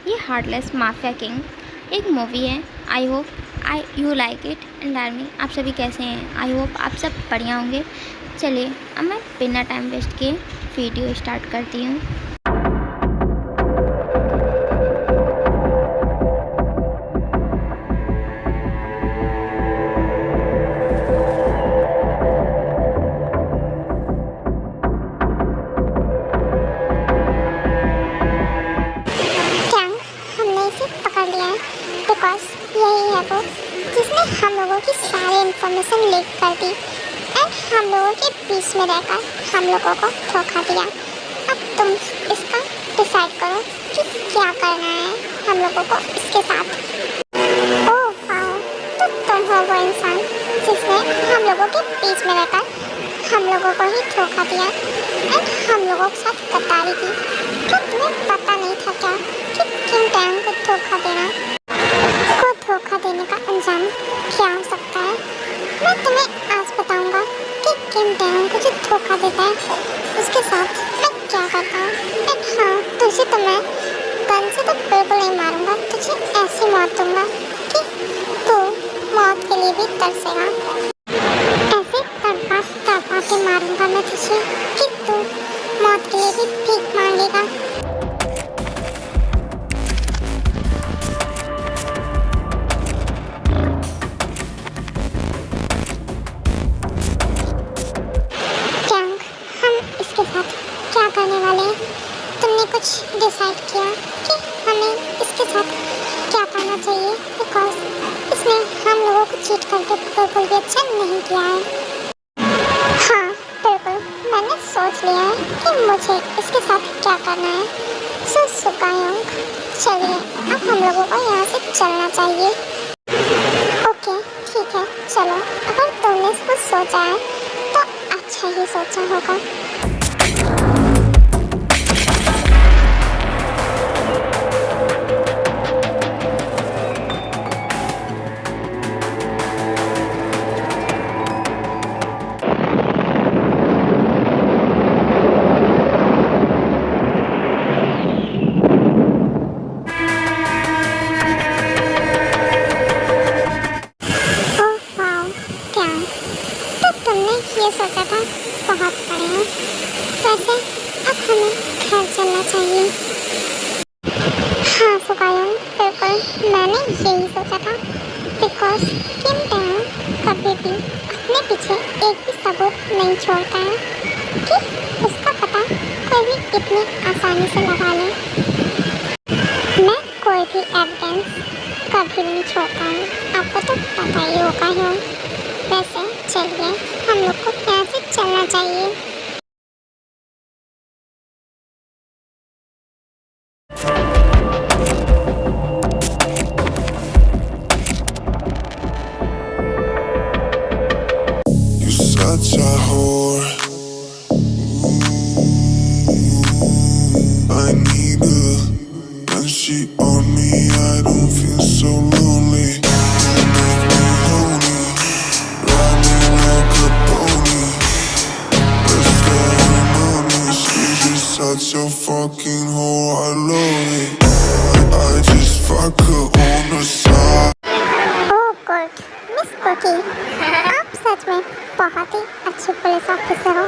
ये heartless mafia king एक movie है। I hope you like it and army, आप सभी कैसे हैं? आई होप आप सब बढ़िया होंगे। चलिए अब मैं बिना टाइम वेस्ट किए वीडियो स्टार्ट करती हूँ। बिकॉज यही है वो जिसने हम लोगों की सारी इन्फॉर्मेशन लीक कर दी एंड हम लोगों के बीच में रहकर हम लोगों को धोखा दिया। अब तुम इसका डिसाइड करो कि क्या करना है हम लोगों को इसके साथ। ओह वाओ, तो तुम हो वो इंसान जिसने हम लोगों के बीच में रहकर हम लोगों को ही धोखा दिया एंड हम लोगों के साथ गद्दारी की। क्या तुम्हें पता नहीं था क्या कि किम टैंग को धोखा देना धोखा देने का अंजाम क्या हो सकता है? मैं तुम्हें आज बताऊंगा कि किम टैंग को जो धोखा देता है उसके साथ मैं क्या करता हूँ। एंड हाँ, तुझे तो मैं गन से तो बिल्कुल नहीं मारूंगा, तुझे ऐसी मौत दूंगा कि तू मौत के लिए भी तरसेगा। ऐसे तड़पा तड़पा के मारूंगा मैं तुझे कि तू मौत के लिए भी भीख मांगेगा। क्या करने वाले हैं? तुमने कुछ डिसाइड किया कि हमें इसके साथ क्या करना चाहिए? बिकॉज इसने हम लोगों को चीट करके बिल्कुल भी अच्छा नहीं किया है। हाँ बिल्कुल, मैंने सोच लिया है कि मुझे इसके साथ क्या करना है। सो सुकायोंग, चलिए अब हम लोगों को यहाँ से चलना चाहिए। ओके ठीक है, चलो। अगर तुमने इसको सोचा है तो अच्छा ही सोचा होगा। ये सोचा था बहुत बढ़िया। वैसे अब हमें घर चलना चाहिए। हाँ सुकायोंग, बिल्कुल मैंने यही सोचा था। बिकॉज किम टैंग कभी भी अपने पीछे एक भी सबूत नहीं छोड़ता है कि उसका पता कोई भी इतनी आसानी से लगा ले। मैं कोई भी एविडेंस कभी नहीं छोड़ता हूँ, आपको तो पता ही होगा। वैसे चलिए हम लोग को यहाँ से चलना चाहिए। Such a fucking hoe, I love it. I just fuck her on the side. Oh God, Miss Cookie, आप सच में बहुत ही अच्छे पुलिस ऑफिसर हो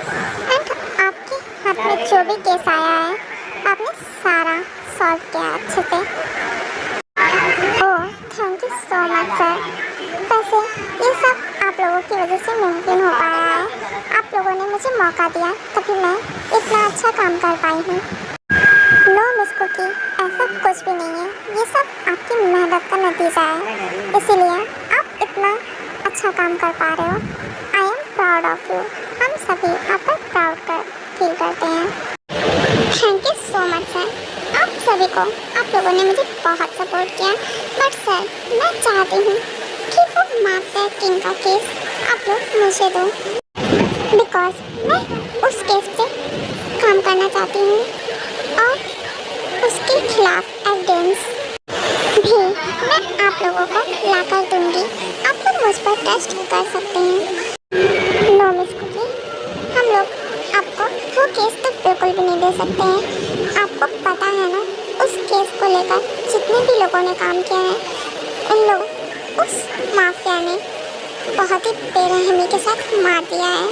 एंड आपके हाथ में जो भी केस आया है आपने सारा सॉल्व किया अच्छे से। Oh thank you so much sir. वैसे ये सब आप लोगों की वजह से मुमकिन हो पाया है। आप लोगों ने मुझे मौका दिया तभी मैं इतना अच्छा काम कर पाई हूँ। नो मिस कुकी, ऐसा कुछ भी नहीं है। ये सब आपकी मेहनत का नतीजा है, इसीलिए आप इतना अच्छा काम कर पा रहे हो। I am proud of you. हम सभी आप पर प्राउड फील करते हैं। Thank you so much sir. आप सभी को, आप लोगों ने मुझे बहुत सपोर्ट किया। बट सर मैं चाहती हूँ कि वो माफिया किंग का केस आप लोग मुझे दो। बिकॉज मैं उस केस पे काम करना चाहती हूँ और उसके खिलाफ एविडेंस भी मैं आप लोगों को लाकर दूंगी। आप लोग मुझ पर टेस्ट कर सकते हैं। नो मिस कुकी, हम लोग आपको वो केस तो बिल्कुल भी नहीं दे सकते हैं। आपको पता है ना, उस केस को लेकर जितने भी लोगों ने काम किया है, उन लोग उस माफिया ने बहुत ही बेरहमी के साथ मार दिया है।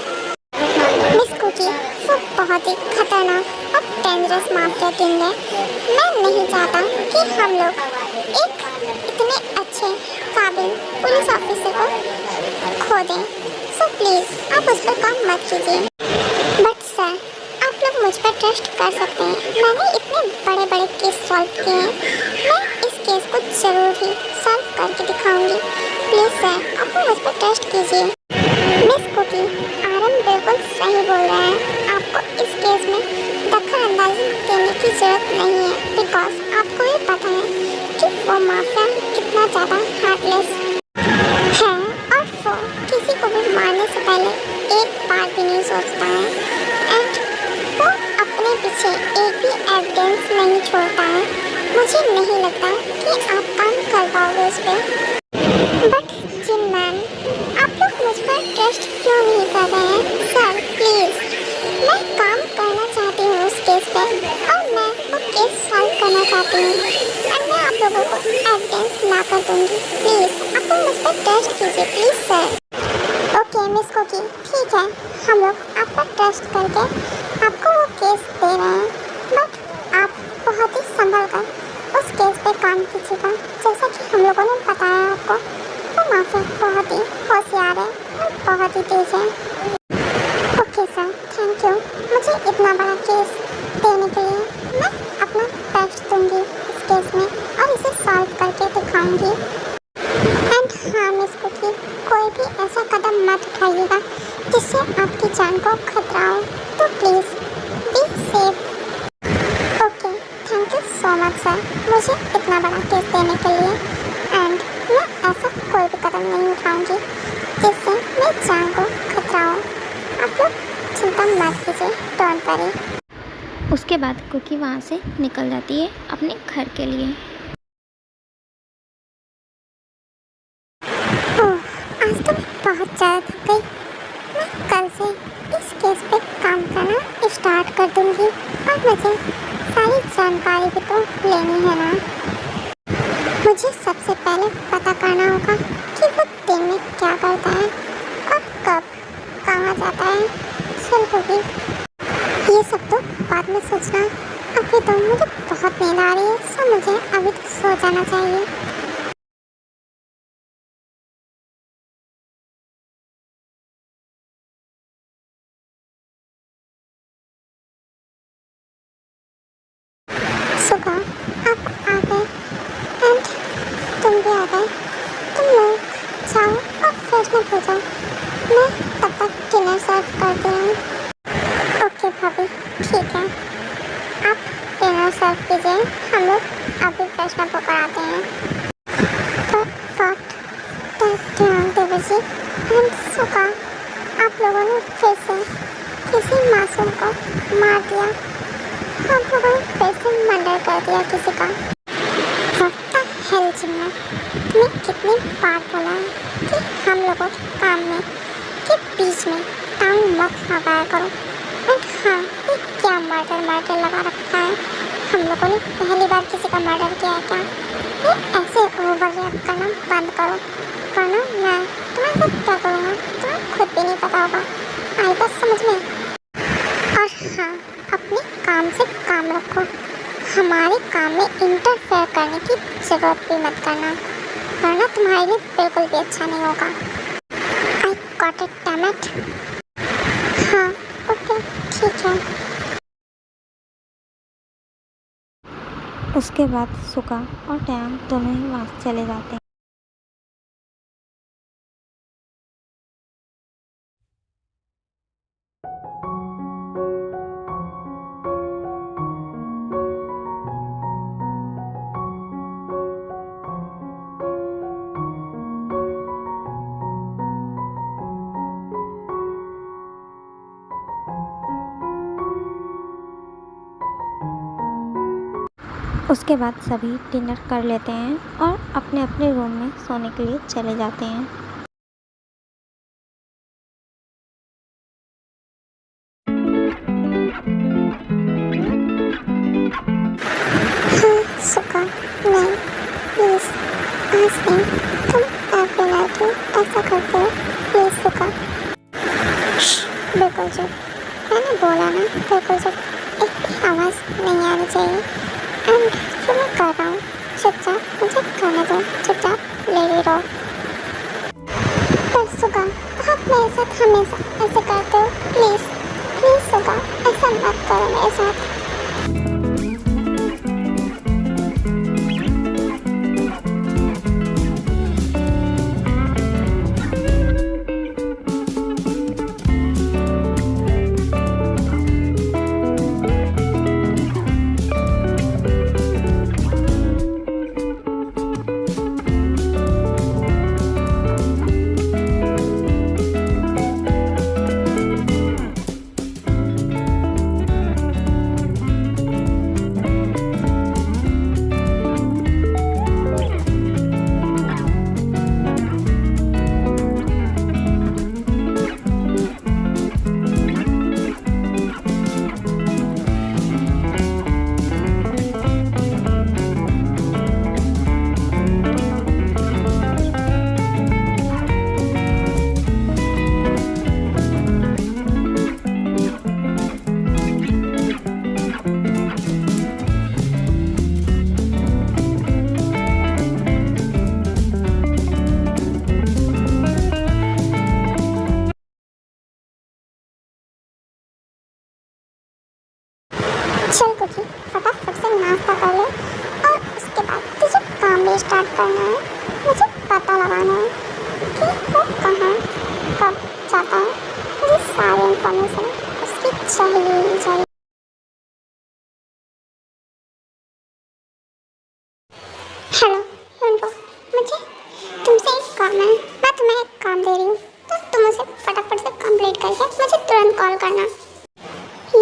मिस कुकी वो बहुत ही खतरनाक और डेंजरस माफिया किंग है। मैं नहीं चाहता कि हम लोग एक इतने अच्छे काबिल पुलिस ऑफिसर को खो दें। सो प्लीज़ आप उस पर काम मत कीजिए। बट सर, आप लोग मुझ पर ट्रस्ट कर सकते हैं। मैंने इतने बड़े बड़े केस सॉल्व किए हैं। मैं इस केस को ज़रूर ही सॉल्व करके दिखाऊंगी। प्लीज़ सर, आप मुझ पर ट्रस्ट कीजिए। मिस कुकी, आरम बिल्कुल सही बोल रहा है। आपको इस केस में दखल अंदाजी देने की ज़रूरत नहीं है, बिकॉज आपको ये पता है कि वो माफिया कितना ज़्यादा हार्टलेस है और वो किसी को भी मारने से पहले एक बार भी नहीं सोचता है एंड वो अपने पीछे एक भी एविडेंस नहीं छोड़ता है। मुझे नहीं लगता कि आप काम कर पाओगे उस पर। बट जिन मैन, आप लोग मुझ पर ट्रस्ट क्यों नहीं कर रहे हैं? सर प्लीज़, मैं काम करना चाहती हूँ उस केस पे और मैं वो केस सॉल्व करना चाहती हूँ और मैं आप लोगों को एविडेंस ला कर दूँगी। प्लीज़ आप लोग मुझ पर ट्रस्ट कीजिए, please sir. Okay miss Cookie, ठीक है, हम लोग आप पर ट्रस्ट करके आपको वो केस दे रहे हैं, बट आप बहुत ही संभल कर उस केस पे काम कीजिएगा। जैसा कि हम लोगों ने बताया आपको, वो माफिया बहुत ही होशियार है और बहुत ही तेज है। ओके सर, थैंक यू मुझे इतना बड़ा केस देने के लिए। मैं अपना बेस्ट दूंगी इस केस में और इसे सॉल्व करके दिखाऊंगी। एंड हाँ मिस कुकी, कोई भी ऐसा कदम मत उठाइएगा जिससे आपकी जान को खतरा हो। तो please be safe. Okay, thank you so much sir, मुझे इतना बड़ा केस देने के लिए। एंड मैं ऐसा कोई भी कदम नहीं उठाऊंगी जिससे मेरी जान को खतरा हो। आप लोग चिंता मत कीजिए, डोंट वरी। उसके बाद कुकी वहाँ से निकल जाती है अपने घर के लिए। ओह, आज तो मैं बहुत ज़्यादा थक गई। मैं कल से इस केस पे काम करना स्टार्ट कर दूंगी और मुझे सारी जानकारी भी तो लेनी है ना। मुझे सबसे पहले पता करना होगा कि वो दिन में क्या करता है और कब कहाँ जाता है। चल होगी, ये सब तो बाद में सोचना। अभी तो मुझे बहुत नींद आ रही है, सो मुझे अभी तो सो जाना चाहिए। सुबह आप आ गए एंड तुम भी आ गए। तुम लोग जाओ और फ्रेशनअप हो जाओ, मैं तब तक डिनर सर्व करती हूँ। ओके भाभी, ठीक है, आप डिनर सर्व कीजिए, हम लोग अभी फ्रेशनअप होकर आते हैं। देवजी एंड सुका, आप लोगों ने फिर से किसी मासूम को मार दिया। आप लोगों ने फिर से मर्डर कर दिया किसी का। वक्त हेल जिन्ना, तुम्हें कितनी बार बोला है कि हम लोगों के काम में के बीच में टांग मत लगाया करो। एंड हाँ, ये क्या मर्डर लगा रखा है? हम लोगों ने पहली बार किसी का मर्डर किया है क्या? ये ऐसे ओवररिएक्ट करना बंद करो, वरना मैं तुम्हारे साथ क्या करूँगा तुम्हें खुद भी नहीं पता होगा। आई बात समझ में? और हाँ, अपने काम से काम रखो, हमारे काम में इंटरफेयर करने की ज़रूरत भी मत करना, वरना तुम्हारे लिए बिल्कुल भी अच्छा नहीं होगा। I got it, damn it. हाँ ओके, ठीक है। उसके बाद सुका और टैम दोनों ही वहाँ से चले जाते हैं। उसके बाद सभी डिनर कर लेते हैं और अपने अपने रूम में सोने के लिए चले जाते हैं। हाँ प्रॉमिस नहीं, तुम एवरी नाइट ऐसा करते हो। प्लीज सुका। बिल्कुल चुप। मैंने बोला ना, बिल्कुल चुप। एक भी आवाज़ नहीं आनी चाहिए। एंड जो मैं कर रहा हूँ चुपचाप मुझे करने दो, चुपचाप लेडी रहो। पर सुका, आप मेरे साथ हमेशा ऐसे करते हो। प्लीज़ प्लीज़ सुका, ऐसा मत करो मेरे साथ। चल कुकी, फटाफट से नाश्ता कर ले और उसके बाद तुझे काम भी स्टार्ट करना है। मुझे पता लगाना है कि वो कहाँ कब जाता है। मुझे सारी इंफॉर्मेशन उसकी चाहिए ही चाहिए। हेलो लंडो, मुझे तुमसे एक काम है। मैं तुम्हें एक काम दे रही हूँ, तो तुम उसे फटाफट से कंप्लीट करके मुझे तुरंत कॉल करना।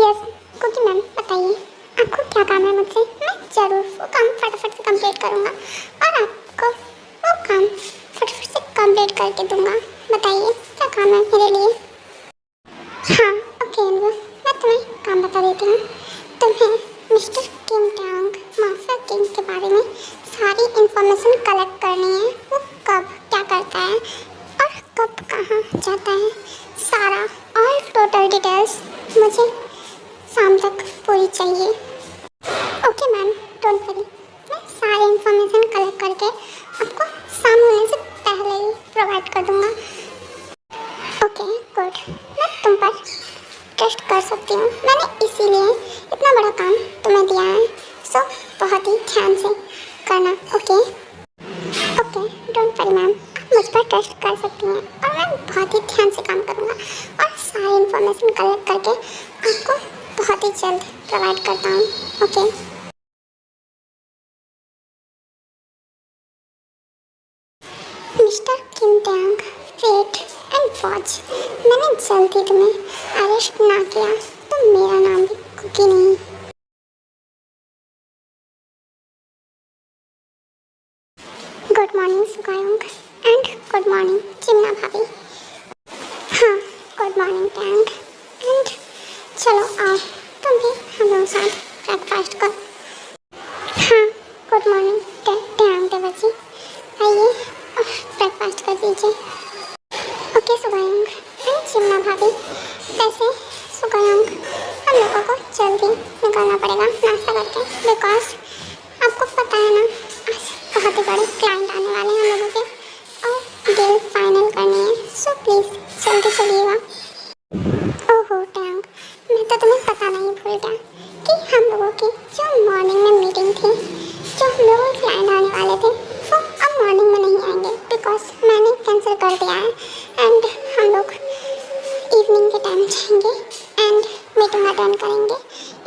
यस कुकी मैम, बताइए आपको क्या काम है मुझसे। मैं ज़रूर वो काम फटाफट से कंप्लीट करूँगा और आपको वो काम फटाफट से कंप्लीट करके दूँगा। बताइए क्या काम है मेरे लिए। हाँ ओके अनबू, मैं तुम्हें काम बता देती हूँ। तुम्हें mister Kim Tang, master king के बारे में सारी इंफॉर्मेशन कलेक्ट करनी है। वो कब क्या करता है और कब कहाँ जाता है, सारा और टोटल डिटेल्स मुझे शाम तक पूरी चाहिए। ओके मैम, डोंट वरी, मैं सारी इंफॉर्मेशन कलेक्ट करके आपको शाम होने से पहले ही प्रोवाइड कर दूंगा। ओके गुड, मैं तुम पर ट्रस्ट कर सकती हूँ। मैंने इसीलिए इतना बड़ा काम तुम्हें दिया है, सो बहुत ही ध्यान से करना। Okay okay don't worry ma'am, आप मुझ पर ट्रस्ट कर सकती हैं और मैं बहुत ही ध्यान से काम करूँगा और सारी इंफॉर्मेशन कलेक्ट करके आपको बहुत ही जल्द प्रोवाइड करता हूँ। Okay mister Kim Tang, wait and watch. मैंने जल्दी तुम्हें अरेस्ट ना किया तो मेरा नाम भी कुकी नहीं। Good morning Sukayong and good morning Chimna भाभी। हाँ गुड मॉर्निंग टैंग एंड चलो आओ तुम भी हम लोग साथ ब्रेकफास्ट करो। हाँ गुड मॉर्निंग टैंग देवर जी, आइए और ब्रेकफास्ट कर दीजिए। ओके सुकायोंग एंड चिमना भाभी। वैसे सुकायोंग हम लोगों को जल्दी निकलना पड़ेगा नाश्ता करके, बिकॉज आपको पता है ना आज बहुत ही बड़े क्लाइंट आने वाले हैं हम लोगों के और डील फाइनल करनी है। सो प्लीज़ जल्दी चलिएगा। ओहो टैंग, मैं तो तुम्हें पता नहीं भूल गया कि हम लोगों की जो मॉर्निंग में मीटिंग थी, जो हम लोगों क्लाइंट आने वाले थे, वो अब मॉर्निंग में नहीं आएंगे बिकॉज मैंने कैंसिल कर दिया है एंड हम लोग इवनिंग के टाइम जाएंगे एंड मीटिंग अटेंड करेंगे।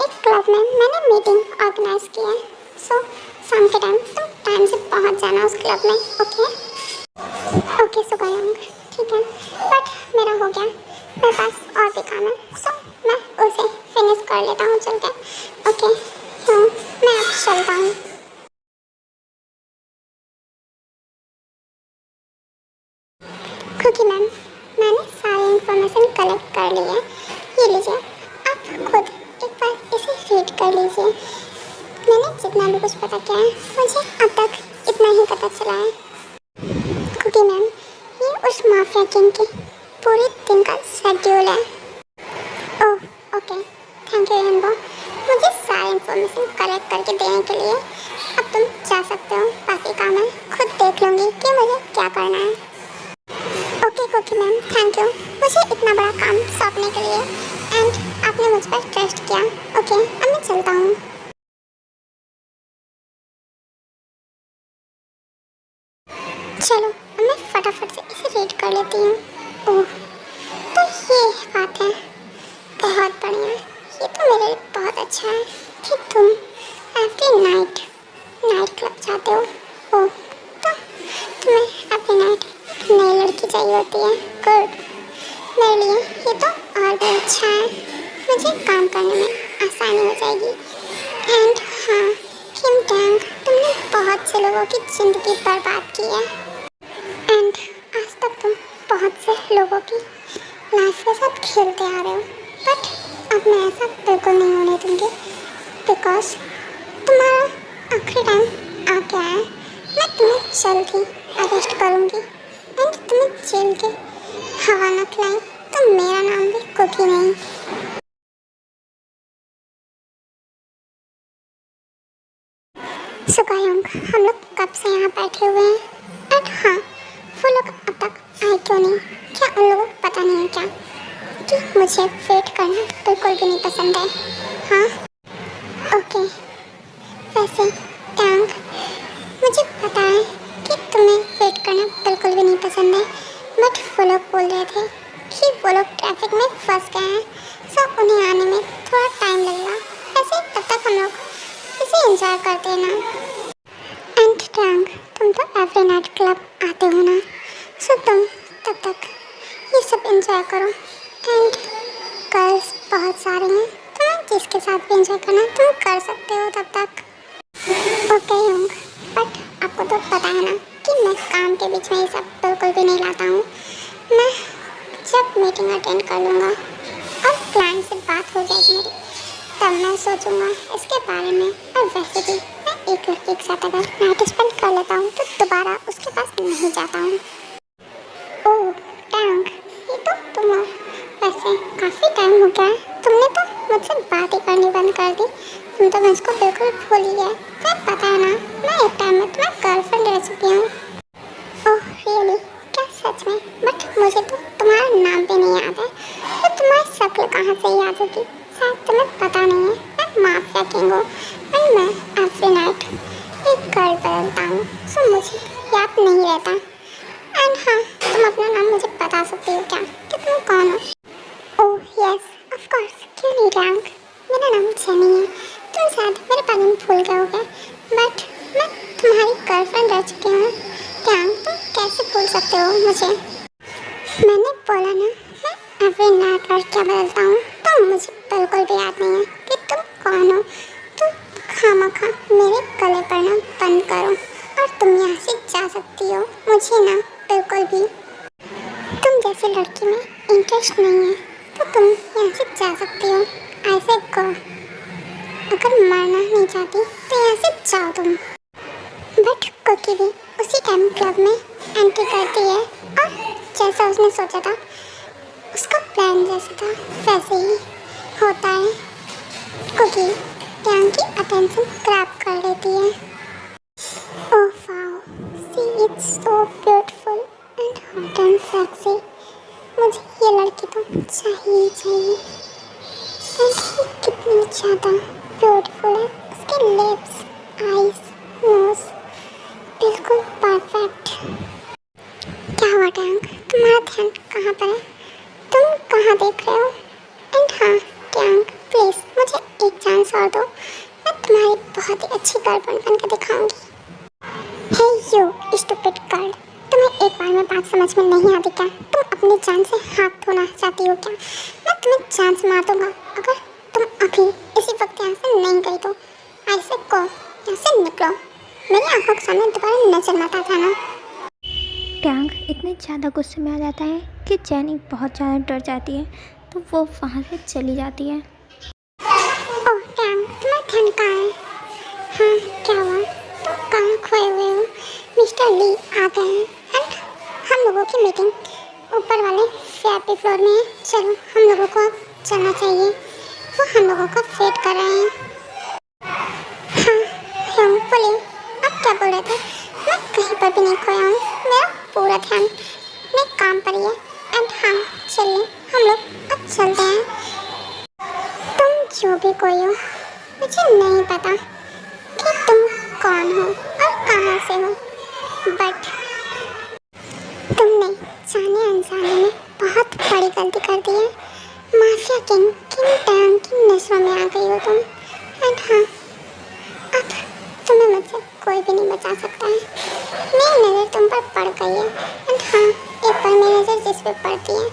एक क्लब में मैंने मीटिंग ऑर्गेनाइज की है, सो शाम के टाइम तुम टाइम से पहुंच जाना उस क्लब में। ओके ओके सुकायोंग, ठीक है, बट मेरा हो गया, मेरे पास और भी काम है, सो मैं उसे फिनिश कर लेता हूँ चल के। ओके मैं अब चलता हूँ। कुकी मैम, मैंने सारी इंफॉर्मेशन कलेक्ट कर ली है, ये लीजिए, आप खुद एक बार इसे रीड कर लीजिए। मैंने जितना भी कुछ पता किया है मुझे अब तक इतना ही पता चला है। बैकपैकिंग के पूरे दिन का शेड्यूल है। Oh okay, thank you rainbow, मुझे सारी इन्फॉर्मेशन कलेक्ट करके देने के लिए। अब तुम जा सकते हो, बाकी काम मैं खुद देख लूँगी कि मुझे क्या करना है। Okay Cookie ma'am, thank you मुझे इतना बड़ा काम सौंपने के लिए एंड आपने मुझ पर ट्रस्ट किया। ओके, अब मैं चलता हूँ। चलो अब मैं फटाफट से इसे रीड कर लेती हूँ। ओह, तो ये बात है, बहुत बढ़िया। ये तो मेरे लिए बहुत अच्छा है कि तुम एवरी नाइट क्लब जाते हो। ओह, तो तुम्हें एवरी नाइट एक नई लड़की चाहिए होती है। गुड, मेरे लिए ये तो और भी अच्छा है, मुझे काम करने में आसानी हो जाएगी। एंड हाँ किम टैंग, तुमने बहुत से लोगों की ज़िंदगी बर्बाद की है एंड आज तक तुम बहुत से लोगों की लाइफ के साथ खेलते आ रहे हो, बट अब मैं ऐसा बिल्कुल नहीं होने दूँगी बिकॉज तुम्हारा आखिरी टाइम आ गया है। मैं तुम्हें जल्द ही अरेस्ट करूँगी एंड तुम्हें जेल के हवा न खिलाई तो मेरा नाम भी कुकी नहीं। सुकायोंग, हम लोग कब से यहाँ बैठे हुए हैं एंड हाँ वो लोग अब तक आए क्यों नहीं? क्या उन लोगों को पता नहीं है क्या कि मुझे वेट करना बिल्कुल भी नहीं पसंद है? हाँ ओके, वैसे टैंग, मुझे पता है कि तुम्हें वेट करना बिल्कुल भी नहीं पसंद है, बट वो लोग बोल रहे थे कि वो लोग ट्रैफिक में फंस गए हैं, सो उन्हें आने में थोड़ा टाइम लगेगा। ऐसे तब तक हम लोग इसे एंजॉय करते हैं ना। एंड टैंग, तुम तो एवरी नाइट क्लब आते हो ना, सो तुम तब तक ये सब एंजॉय करो। एंड गर्ल्स बहुत सारी हैं, तुम्हें जिसके साथ भी एंजॉय करना है तुम कर सकते हो तब तक। ओके योंग, बट आपको तो पता है ना कि मैं काम के बीच में ये सब बिल्कुल भी नहीं लाता हूँ। मैं जब मीटिंग अटेंड कर लूँगा और क्लाइंट से बात हो जाएगी मेरी, तब मैं सोचूंगा इसके बारे में। और वैसे भी मैं एक लड़की के साथ अगर नाइट स्पेंड कर लेता हूँ तो दोबारा उसके पास नहीं जाता हूँ। ओह टैंग, ये तो तुम हो। वैसे काफ़ी टाइम हो गया है, तुमने तो मुझसे बात ही करनी बंद कर दी, तुम तो मुझको बिल्कुल भूल ही गए। तुम्हें पता है ना मैं एक टाइम में तुम्हारी गर्लफ्रेंड रह चुकी हूँ। ओह रियली, क्या सच में? बट मुझे तो तुम्हारा नाम भी नहीं याद है, तो तुम्हारी शक्ल कहाँ से याद होगी? शायद तुम्हें पता नहीं है, मैं माफिया किंग हूँ और मैं एवरी नाइट एक गर्ल बदलता हूँ, सो मुझे याद नहीं रहता। एंड हाँ, तुम अपना नाम मुझे बता सकती हो क्या कि तुम कौन हो? ओह यस ऑफ कोर्स, क्यों नहीं टैंग, मेरा नाम जेनी है। तुम शायद मेरे बारे में भूल गए होगे, बट मैं तुम्हारी गर्लफ्रेंड रह चुकी हूँ। टैंग, तुम कैसे भूल सकते हो मुझे? मैंने बोला ना मैं एवरी नाइट लड़कियाँ बदलता हूँ, तो मुझे बिल्कुल भी याद नहीं है कि तुम कौन हो। तुम खामखा मेरे गले पड़ना बंद करो और तुम यहाँ से जा सकती हो। मुझे ना बिल्कुल भी तुम जैसी लड़की में इंटरेस्ट नहीं है, तो तुम यहाँ से जा सकती हो। ऐसे गो, अगर मरना नहीं चाहती तो यहाँ से जाओ तुम। बट कुकी भी उसी टाइम क्लब में एंट्री करती है और जैसा उसने सोचा था, उसका प्लान जैसा था वैसे ही होता है। कुकी टैंग की अटेंशन ग्रैब कर लेती है। Oh wow, see it's so beautiful and hot and sexy. मुझे ये लड़की तो चाहिए ही चाहिए। एंड ये कितनी ज़्यादा ब्यूटीफुल है, उसके लिप्स, आईज, नोज बिल्कुल परफेक्ट। क्या हुआ टैंग, तुम्हारा ध्यान कहाँ पर है? तुम कहाँ देख रहे हो? एंड हाँ टैंग, प्लीज़ मुझे एक चांस और दो, मैं तुम्हारी बहुत ही अच्छी गर्लफ्रेंड बन के दिखाऊंगी। हे यू स्टूपिड गर्ल, तुम्हें एक बार में बात समझ में नहीं आती क्या? तुम अपनी जान से हाथ धोना चाहती हो क्या? मैं तुम्हें जान से मार दूंगा अगर तुम अभी इसी वक्त यहाँ से नहीं गई तो। ऐसे को यहाँ से निकलो, मेरी आंखों के सामने दोबारा नजर मत आता ना। टैंग इतने ज़्यादा गुस्से में आ जाता है कि जेनी बहुत ज़्यादा डर जाती है, तो वो वहाँ से चली जाती है। ओह टैंग, तुम्हारा ध्यान कहाँ है? हाँ क्या हुआ, तुम कहाँ खोए हुए हो? मिस्टर ली आ गए हैं एंड हम लोगों की मीटिंग ऊपर वाले VIP फ्लोर में है। चलो हम लोगों को अब चलना चाहिए, वो हम लोगों का वेट कर रहे हैं। हाँ बोलिए, आप क्या बोल रहे थे? मैं कहीं पर भी नहीं खोया हूँ, मेरा पूरा ध्यान अपने काम पर ही है। एंड हाँ चलिए हम लोग अब चलते हैं। तुम जो भी कोई हो, मुझे नहीं पता कि तुम कौन हो और कहाँ से हो, बट तुमने जाने अनजाने में बहुत बड़ी गलती कर दी है। माफिया किंग टैंग की नजरों में आ गई हो तुम। एंड हाँ, अब तुम्हें मुझसे कोई भी नहीं बचा सकता है। मेरी नज़र तुम पर पड़ गई है। एंड हाँ, एक बार मेरी नज़र जिस पे पड़ती है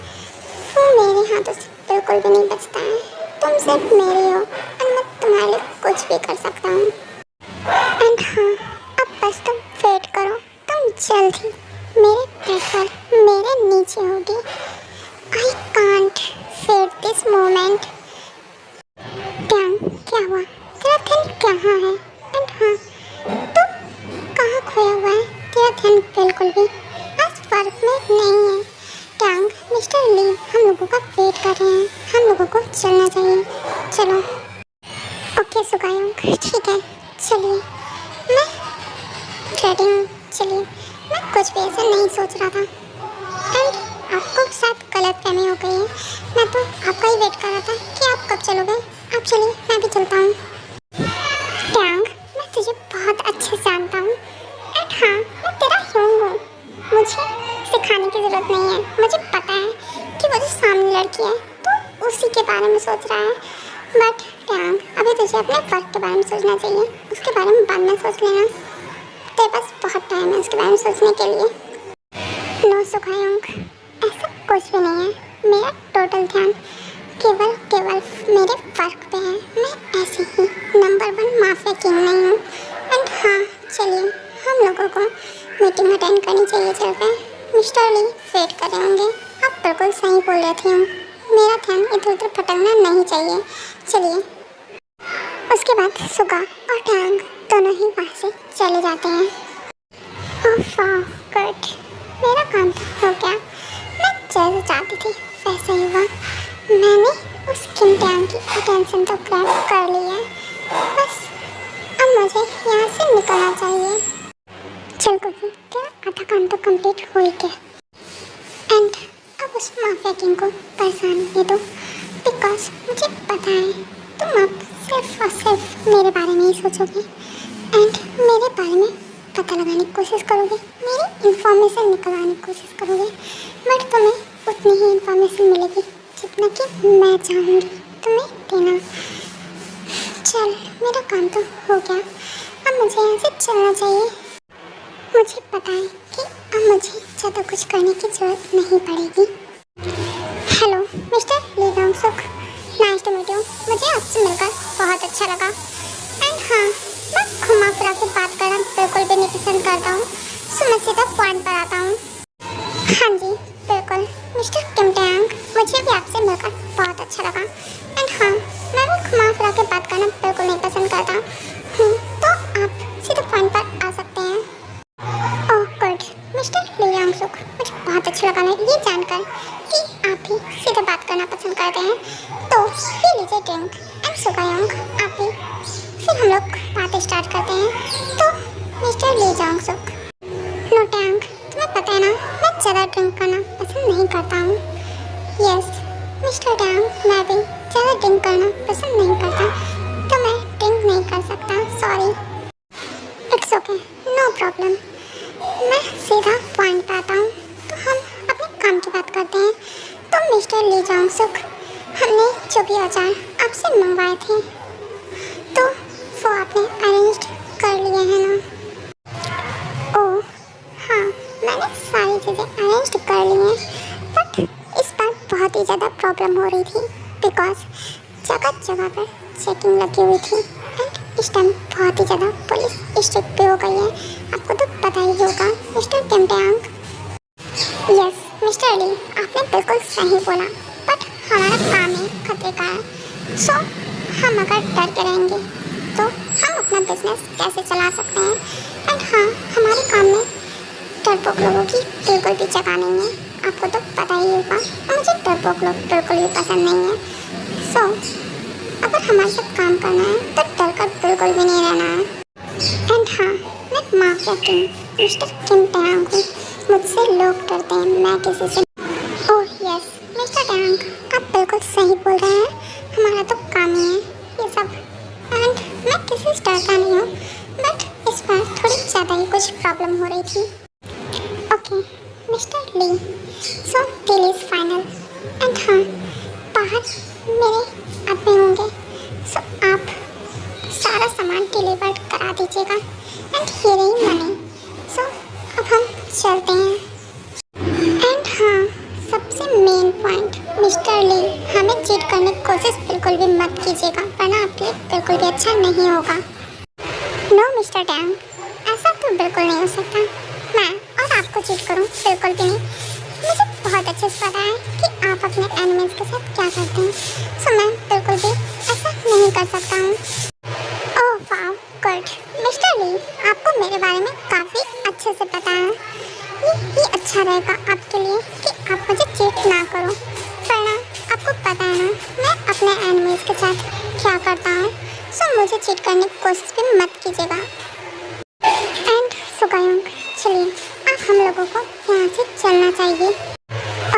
वो मेरे हाथों से बिल्कुल भी नहीं बचता है। तुम सिर्फ मेरी हो और मैं तुम्हारे लिए कुछ भी कर सकता हूँ। एंड हाँ, अब बस तुम वेट करो, तुम जल्द ही मेरे बेड पर मेरे नीचे होगी। I can't fate this moment. Tang, क्या हुआ? तेरा ध्यान कहाँ है? एंड हाँ, तू कहाँ खोया हुआ है? तेरा ध्यान बिल्कुल भी आज वर्क में नहीं है। टैंग, मिस्टर ली हम लोगों का वेट कर रहे हैं, हम लोगों को चलना चाहिए। चलो। ओके सुगायोंग, ठीक है चलिए, मैं रेडी हूँ। चलिए, मैं कुछ भी ऐसा नहीं सोच रहा था। एंड आपको शायद गलतफहमी हो गई है, मैं तो आपका ही वेट कर रहा था कि आप कब चलोगे। आप चलिए, मैं भी चलता हूँ। टैंग, मैं तुझे बहुत अच्छे से जानता हूँ। एंड हाँ, मैं तेरा हीरो हूँ, मुझे सिखाने की ज़रूरत नहीं है। मुझे पता है कि वो जो सामने लड़की है तो उसी के बारे में सोच रहा है। बट टैंग, अभी तुझे अपने वर्क के बारे में सोचना चाहिए, उसके बारे में बाद में सोच लेना। तेरे पास बहुत टाइम है उसके बारे में सोचने के लिए। नो सुगायोंग, ऐसा कुछ भी नहीं है। मेरा टोटल ध्यान केवल मेरे वर्क पे है। मैं ऐसे ही नंबर 1 माफिया किंग नहीं हूँ। एंड हाँ चलिए, हम लोगों को मीटिंग अटेंड करनी चाहिए। चलकर मिस्टर ली वेट कर रहे होंगे। आप बिल्कुल सही बोल रहे थे, मेरा ध्यान इधर उधर भटकना नहीं चाहिए। चलिए। उसके बाद सुगा और टैंग दोनों ही वहाँ से चले जाते हैं। ओह वाह, गुड, मेरा काम तो हो गया। मैं जैसे चाहती थी वैसे ही हुआ। मैंने उस किम टैंग की अटेंशन तो ग्रैब कर ली है, बस अब मुझे यहाँ से निकलना चाहिए। चल कुकी, तेरा आधा काम तो कंप्लीट हो ही गया। एंड अब उस माफिया किंग को परेशान दे दो, बिकॉज मुझे पता है तुम अब सिर्फ और सिर्फ मेरे बारे में ही सोचोगे एंड मेरे बारे में पता लगाने की कोशिश करोगे, मेरी इंफॉर्मेशन निकलवाने की कोशिश करोगे। बट तुम्हें उतनी ही इंफॉर्मेशन मिलेगी जितना कि मैं चाहूँगी तुम्हें देना। चल, मेरा काम तो हो गया, अब मुझे यहाँ से चलना चाहिए। मुझे पता है कि अब मुझे ज़्यादा कुछ करने की ज़रूरत नहीं पड़ेगी। हेलो मिस्टर ली डोंग सुक, नाइस टू मीट यू। मुझे आपसे मिलकर बहुत अच्छा लगा। एंड हाँ, मैं घुमा फिरा के बात करना बिल्कुल भी नहीं पसंद करता हूँ, सो मैं सीधा पॉइंट पर आता हूँ। हाँ जी बिल्कुल मिस्टर किम टैंग, मुझे भी आपसे मिलकर बहुत अच्छा लगा। एंड हाँ, मैं भी घुमा फिरा के बात करना बिल्कुल नहीं पसंद करता हूँ, तो आप सीधे पॉइंट पर आ सकते हैं। ओह गुड मिस्टर ली डोंग सुक, मुझे बहुत अच्छा लगा ये जानकर कि आप भी सीधे बात करना पसंद करते हैं। तो ये लीजिए ड्रिंक। एंड सुगायोंग, आप भी। फिर हम लोग बात स्टार्ट करते हैं। तो मिस्टर ली डोंग सुक, नो टैंग, तुम्हें पता है ना मैं ज़्यादा ड्रिंक करना पसंद नहीं करता हूँ। यस मिस्टर टैंग, मैं भी ज़्यादा ड्रिंक करना पसंद नहीं करता, तो मैं ड्रिंक नहीं कर सकता, sorry. It's okay, no problem. मैं सीधा पॉइंट पे आता हूँ, तो हम अपने काम की बात करते हैं। तो मिस्टर ली डोंग सुक, हमने जो भी औजार आपसे मंगवाए थे तो वो आपने अरेंज कर लिए हैं ना? ओह हाँ, मैंने सारी चीज़ें अरेंज कर ली हैं, बट इस बार बहुत ही ज़्यादा प्रॉब्लम हो रही थी बिकॉज जगह जगह पर चेकिंग लगी हुई थी। एंड इस टाइम बहुत ही ज़्यादा पुलिस स्ट्रिक्ट भी हो गई है, आपको तो पता ही होगा mister Kim Tang. Yes mister ली, आपने बिल्कुल सही बोला, बट हमारा काम है खतरे का है, सो हम अगर डरते रहेंगे तो हम अपना बिजनेस कैसे चला सकते हैं। एंड हाँ, हमारे काम में डरपोक लोगों की बिल्कुल भी जगह नहीं है। आपको तो पता ही होगा, और मुझे डरपोक लोग बिल्कुल भी पसंद नहीं है। सो अगर हमारे साथ काम करना है तो डर कर बिल्कुल भी नहीं रहना है। एंड हाँ, मैं mafia king mister Kim Tang हूँ। मुझसे लोग डरते हैं, मैं किसी से। ओह यस मिस्टर टैंग, आप बिल्कुल सही बोल रहे हैं। हमारा तो काम ही है ये सब। एंड मैं किसी से डरता नहीं हूँ, बट इस बार थोड़ी ज़्यादा ही कुछ प्रॉब्लम हो रही थी। Okay mister Lee, so deal is final. And हाँ, बाहर मेरे आदमी होंगे, सो आप सारा सामान डिलीवर करा दीजिएगा। And here he money. So अब हम चलते हैं। एंड हाँ, सबसे मेन पॉइंट मिस्टर ली, हमें चीट करने की कोशिश बिल्कुल भी मत कीजिएगा, वरना आपके लिए बिल्कुल भी अच्छा नहीं होगा। नो मिस्टर टैंग, ऐसा तो बिल्कुल नहीं हो सकता। मैं और आपको चीट करूं, बिल्कुल भी नहीं। मुझे बहुत अच्छे से पता है कि आप अपने एनिमल्स के साथ क्या करते हैं, सो मैं बिल्कुल भी ऐसा नहीं कर सकता हूँ। ओह वाह गुड मिस्टर ली, आपको मेरे बारे में काफ़ी अच्छे से पता है। ये अच्छा रहेगा आपके लिए कि आप मुझे चीट ना करो, वरना आपको पता है ना मैं अपने एनिमल्स के साथ क्या करता हूँ। सो मुझे चीट करने की कोशिश भी मत कीजिएगा। एंड सुगायोंग, चलिए अब हम लोगों को यहाँ से चलना चाहिए।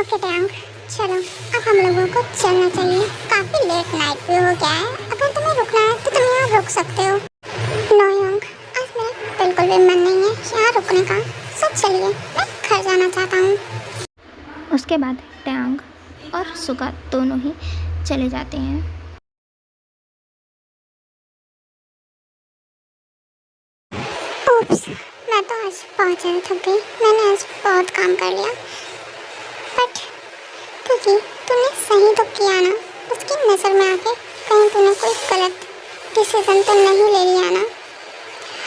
ओके टैंग, चलो अब हम लोगों को चलना चाहिए। काफ़ी लेट नाइट भी हो गया है, अगर तुम्हें रुकना है तो तुम यहाँ रुक सकते हो। नो योंग, आज मेरा बिल्कुल भी मन नहीं है यहाँ रुकने का। सो चलिए, मैं घर जाना चाहता हूँ। उसके बाद टैंग और सुगा दोनों ही चले जाते हैं। ओप्स, मैं तो आज बहुत ज़्यादा थक गई। मैंने आज बहुत काम कर लिया, बट क्योंकि तूने सही तो किया ना, उसकी नज़र में आके कहीं तूने कोई गलत डिसीजन तो नहीं ले लिया ना।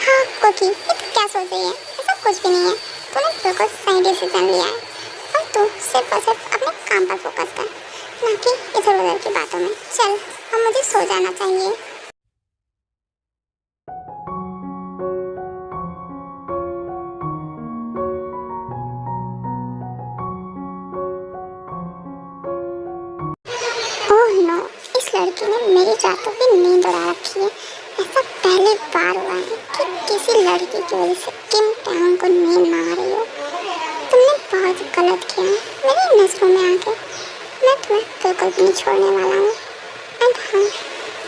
हाँ क्योंकि ये तो क्या सोच रही है, ऐसा कुछ भी नहीं है। तूने बिल्कुल सही डिसीजन लिया है, और तू सिर्फ और सिर्फ अपने काम पर फोकस कर, ना कि इधर उधर की बातों में। चल अब मुझे सो जाना चाहिए। ओह नो, इस लड़की ने मेरी रातों की नींद उड़ा रखी है। ऐसा पहली बार हुआ है कि किसी लड़की की वजह से किम टैंग को नींद ना आ रही हो। तुमने बहुत गलत किया मेरी नज़रों में आके। मैं तुम्हें बिल्कुल भी नहीं छोड़ने वाला हूँ। एंड हाँ,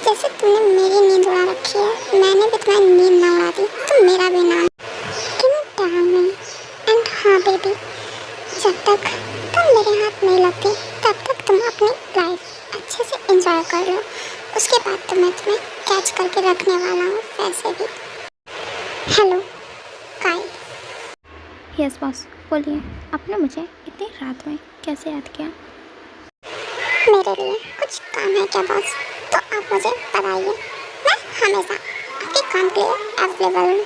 जैसे तुमने मेरी नींद उड़ा रखी है, मैंने भी तुम्हारी नींद ना उड़ा दी तो मेरा भी नाम किम टैंग नहीं। एंड हाँ बेबी, जब तक तुम मेरे हाथ नहीं लगती तब तक तुम अपनी लाइफ अच्छे से एंजॉय कर लो। उसके बाद तो मैं तुम्हें कैच करके रखने वाला हूँ वैसे भी। हेलो काई। यस बॉस, बोलिए आपने मुझे इतनी रात में कैसे याद किया? मेरे लिए कुछ काम है क्या बॉस? तो आप मुझे बताइए, मैं हमेशा आपके काम के लिए अवेलेबल हूँ।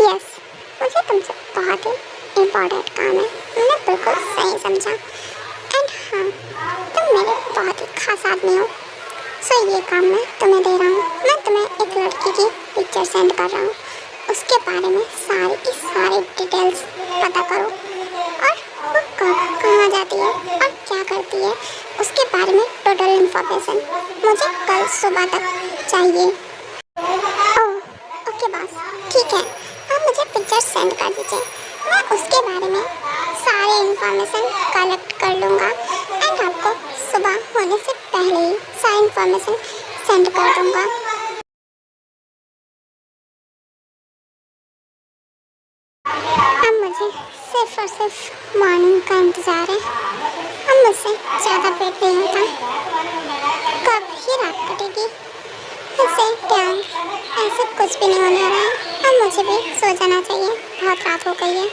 यस, मुझे तुमसे बहुत ही इम्पोर्टेंट काम है, मैंने बिल्कुल सही समझा। एंड हाँ, तुम मेरे बहुत ही खास आदमी हो। सो ये काम मैं तुम्हें दे रहा हूँ। मैं तुम्हें एक लड़की की पिक्चर सेंड कर रहा हूँ, उसके बारे में सारी की सारी डिटेल्स पता करो, और वो कहाँ जाती है और क्या करती है उसके बारे में टोटल इन्फॉर्मेशन मुझे कल सुबह तक चाहिए। ओह ओके बॉस, ठीक है, आप मुझे पिक्चर सेंड कर दीजिए। मैं उसके बारे में सारी इन्फॉर्मेशन कलेक्ट कर लूँगा एंड आपको सुबह होने से पहले ही सारी इन्फॉर्मेशन सेंड कर दूँगा। अब मुझे सिर्फ और सिर्फ मॉर्निंग का इंतज़ार है। अब मुझसे ज़्यादा वेट नहीं होता, कब ही रात कटेगी। इससे टैंग, ऐसे कुछ भी नहीं होने वाला है। अब मुझे भी सो जाना चाहिए, बहुत रात हो गई है।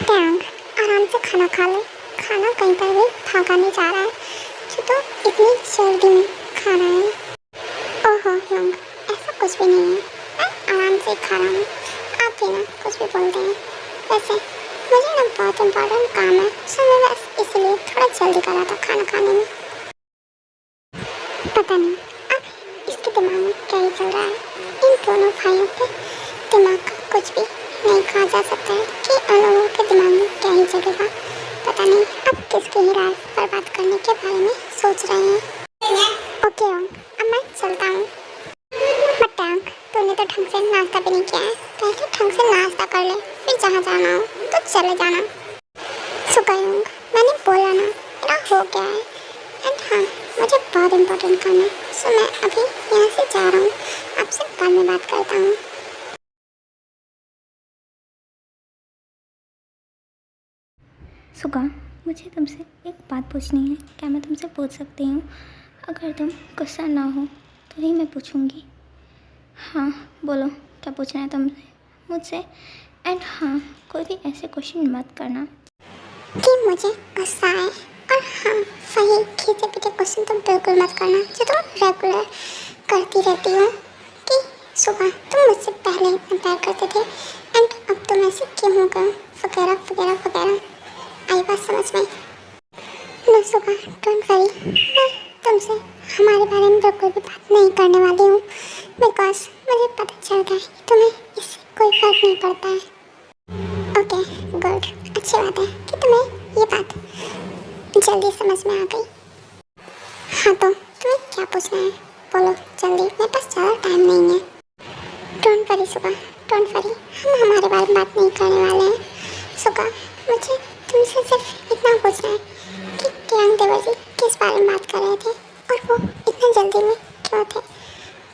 टैंग, आराम से खाना खा ले। खाना कहीं पर भी भागा नहीं जा रहा है, जो तो इतनी जल्दी में खाना है। ओहो योंग, ऐसा कुछ भी नहीं है, मैं आराम से खा रहा हूँ। आप भी ना कुछ भी बोलते हैं। वैसे मुझे ना बहुत इम्पोर्टेंट काम है, सो मैं बस इसलिए थोड़ा जल्दी कर रहा था खाना खाने में। पता नहीं आप चल रहा है। इन दोनों भाइयों के दिमाग का कुछ भी नहीं कहा जा सकता है कि उन लोगों के दिमाग में क्या ही चलेगा। पता नहीं अब किसकी ही रात बर्बाद करने के बारे में सोच रहे हैं। ओके अब मैं चलता हूँ। बट तूने तो ढंग से नाश्ता भी नहीं किया है। पहले ढंग से नाश्ता कर ले, फिर जहाँ जाना हो तो चले जाना। सुकयोंग, मैंने बोला ना, मेरा हो गया है। एंड हाँ, मुझे बहुत इम्पोर्टेंट काम है, सो मैं अभी यहाँ से जा रहा हूँ। आपसे बाद में बात करता हूँ। सुगा, मुझे तुमसे एक बात पूछनी है, क्या मैं तुमसे पूछ सकती हूँ? अगर तुम गुस्सा ना हो तो ही मैं पूछूँगी। हाँ बोलो, क्या पूछना है तुमसे मुझसे? एंड हाँ, कोई भी ऐसे क्वेश्चन मत करना कि मुझे गुस्सा आए। और हाँ, वही खींचे पीछे क्वेश्चन तो बिल्कुल मत करना जो तुम रेगुलर करती रहती हो कि सुबह तुम मुझसे पहले इतना प्यार करते थे एंड अब तुम ऐसे क्यों हो गए, वगैरह वगैरह वगैरह। आई बात समझ में? नो सुबह, डोंट वरी, मैं तुमसे हमारे बारे में बिल्कुल भी बात नहीं करने वाली हूँ बिकॉज मुझे पता चल गया है कि तुम्हें इससे कोई फर्क नहीं पड़ता है। ओके गुड, अच्छी बात है कि तुम्हें ये बात जल्दी समझ में आ गई। हाँ तो तुम्हें क्या पूछना है, बोलो जल्दी, मेरे पास ज़्यादा टाइम नहीं है। Don't worry Suga, don't worry, हम हमारे बारे में बात नहीं करने वाले हैं। सुगा, मुझे तुमसे सिर्फ इतना पूछना है कि टियांग देवर जी किस बारे में बात कर रहे थे और वो इतने जल्दी में क्यों थे?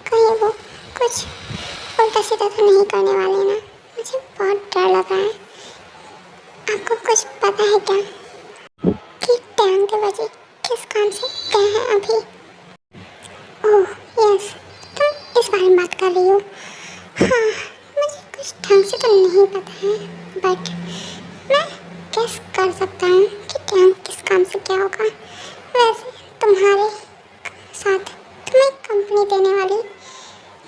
कहीं वो कुछ उल्टा सीधा तो नहीं करने वाले ना? मुझे बहुत डर लग रहा है। आपको कुछ पता है क्या कि टियांग देवर जी किस काम से गए हैं अभी? ओह यस, तुम इस बारे में बात कर रही हो। हाँ, मुझे कुछ ढंग से तो नहीं पता है बट मैं गेस कर सकता हूँ कि टियांग किस काम से क्या होगा। वैसे तुम्हारे साथ तुम्हें कंपनी देने वाली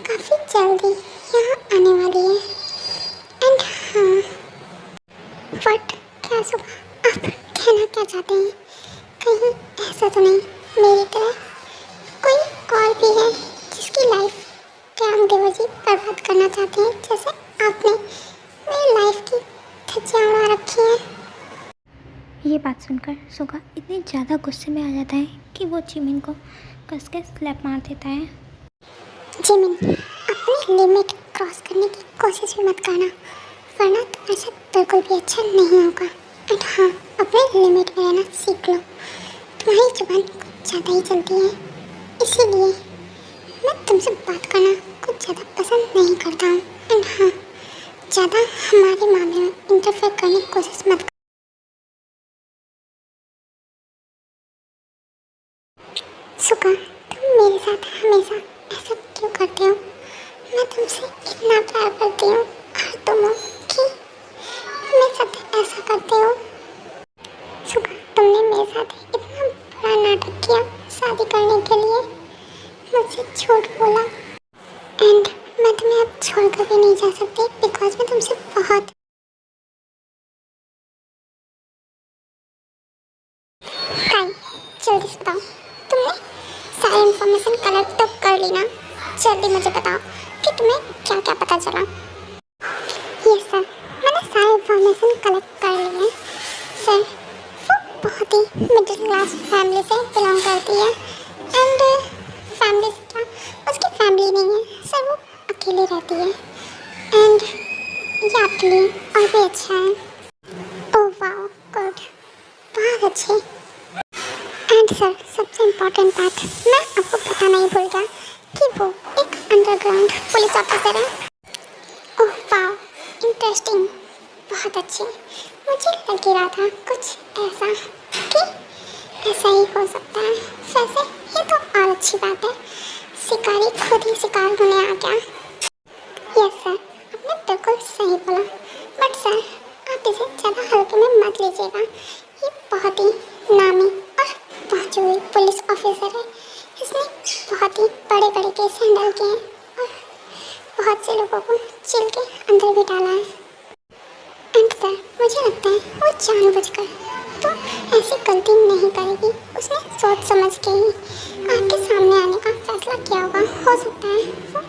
काफ़ी जल्दी यहाँ आने वाली है। एंड हाँ, बट क्या सुबह आप कहना क्या चाहते हैं? कहीं ऐसा तो नहीं मेरी तरह कोई और भी है जिसकी लाइफ टियांग देवर जी बर्बाद करना चाहते हैं जैसे आपने मेरी लाइफ की धज्जियाँ उड़ा रखी हैं? ये बात सुनकर सुगा इतनी ज़्यादा गुस्से में आ जाता है कि वो जिमिन को कस के स्लैप मार देता है। जिमिन, अपनी लिमिट क्रॉस करने की कोशिश भी मत करना वरना तुम्हारे साथ बिल्कुल भी अच्छा नहीं होगा। एंड हाँ, अपने लिमिट में रहना सीख लो। तुम्हारी जुबान कुछ ज़्यादा ही चलती है, इसीलिए मैं तुमसे बात करना कुछ ज़्यादा पसंद नहीं करता हूँ। एंड हाँ, ज़्यादा हमारे मामले में इंटरफेयर करने की कोशिश मत। सुका, तुम मेरे साथ हमेशा ऐसा क्यों करते हो? मैं तुमसे इतना प्यार करती हूँ और तुम हो कि मेरे साथ ऐसा करते हो। सुका, तुमने मेरे साथ इतना बड़ा नाटक किया शादी करने के लिए, मुझसे झूठ बोला एंड मैं तुम्हें अब छोड़कर भी नहीं जा सकती बिकॉज मैं तुमसे बहुत जल्दी से बताओ, तुमने सारी इन्फॉर्मेशन कलेक्ट तो कर ली ना? जल्दी मुझे बताओ कि तुम्हें क्या क्या पता चला। यस सर, मैंने सारी इन्फॉर्मेशन कलेक्ट कर ली है सर। वो बहुत ही मिडिल क्लास फैमिली से बिलोंग करती है एंड फैमिली से क्या, उसकी फैमिली नहीं है सर, वो अकेली रहती है एंड ये आपके लिए और भी अच्छा है। ओह वाओ गुड, बहुत अच्छे। एंड सर, सबसे इम्पोर्टेंट बात मैं आपको बताना ही भूल गया कि वो एक अंडरग्राउंड पुलिस ऑफिसर है। ओह वाओ, इंटरेस्टिंग, बहुत अच्छे। मुझे लग ही रहा था कुछ ऐसा कि ऐसा ही हो सकता है। वैसे ये तो और अच्छी बात है, शिकारी खुद ही शिकार होने आ गया। यस सर, आपने बिल्कुल सही बोला बट सर आप इसे ज़्यादा हल्के में मत लीजिएगा। ये बहुत ही नामी और बाजुई पुलिस ऑफिसर है, इसने बहुत ही बड़े बड़े केस हैंडल किए हैं और बहुत से लोगों को जेल के अंदर भी डाला है। एंड सर, मुझे लगता है वो जानबूझकर तो ऐसी गलती नहीं करेगी, उसने सोच समझ के ही आपके सामने आने का फैसला किया होगा। हो सकता है वो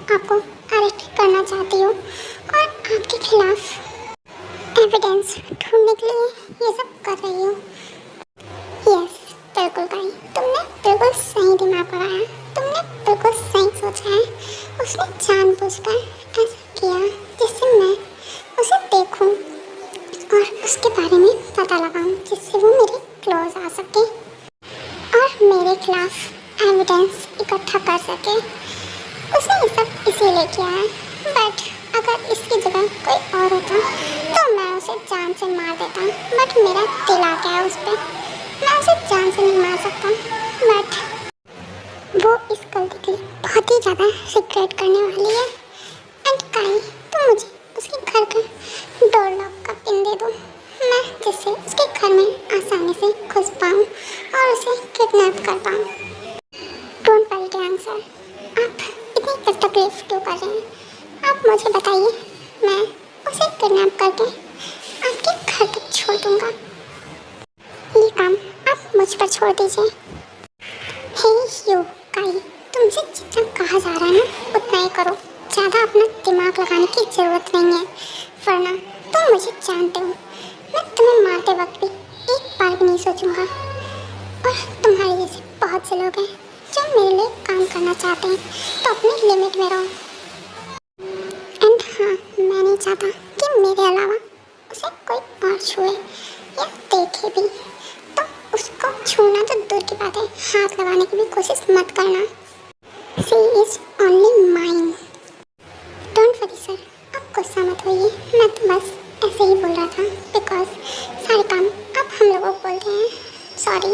बिल्कुल सही दिमाग लगाया, तुमने बिल्कुल सही सोचा है। उसने जानबूझकर ऐसा किया जिससे मैं उसे देखूं और उसके बारे में पता लगाऊं, जिससे वो मेरे क्लोज आ सके और मेरे खिलाफ एविडेंस इकट्ठा कर सके। उसने ये सब इसीलिए किया है, बट अगर इसकी जगह कोई और होता तो मैं उसे जान से मार देता, बट मेरा दिल आ गया उस पर। मैं उसे जान से नहीं मार सकता, बट वो इस गलती के लिए बहुत ही ज़्यादा रिग्रेट करने वाली है। एंड काई, तुम मुझे उसके घर का डोर लॉक का पिन दे दो, मैं जिससे उसके घर में आसानी से घुस पाऊँ और उसे किडनैप कर पाऊँ। डोंट वरी ड्यांग सर, आप इतनी तकलीफ क्यों कर रहे हैं? आप मुझे बताइए, मैं उसे किडनैप करके आपके घर तक छोड़ दूँगा। ये काम आप मुझ पर छोड़ दीजिए। हे यू काई, तुमसे जितना कहा जा रहा है ना उतना ही करो, ज़्यादा अपना दिमाग लगाने की ज़रूरत नहीं है, वरना तुम मुझे जानते हो, मैं तुम्हें मारते वक्त भी एक बार भी नहीं सोचूंगा। और तुम्हारे जैसे बहुत से लोग हैं जो मेरे लिए काम करना चाहते हैं, तो अपनी लिमिट में रहो। एंड हाँ, मैं नहीं चाहता कि मेरे अलावा उसे कोई और छुए या देखे भी, तो उसको छूना तो दूर की बात है, हाथ लगाने की भी कोशिश मत करना। She is only mine. Don't worry sir, आप गुस्सा मत होइए, मैं तो बस ऐसे ही बोल रहा था, बिकॉज सारे काम आप हम लोगों को बोलते हैं। सॉरी,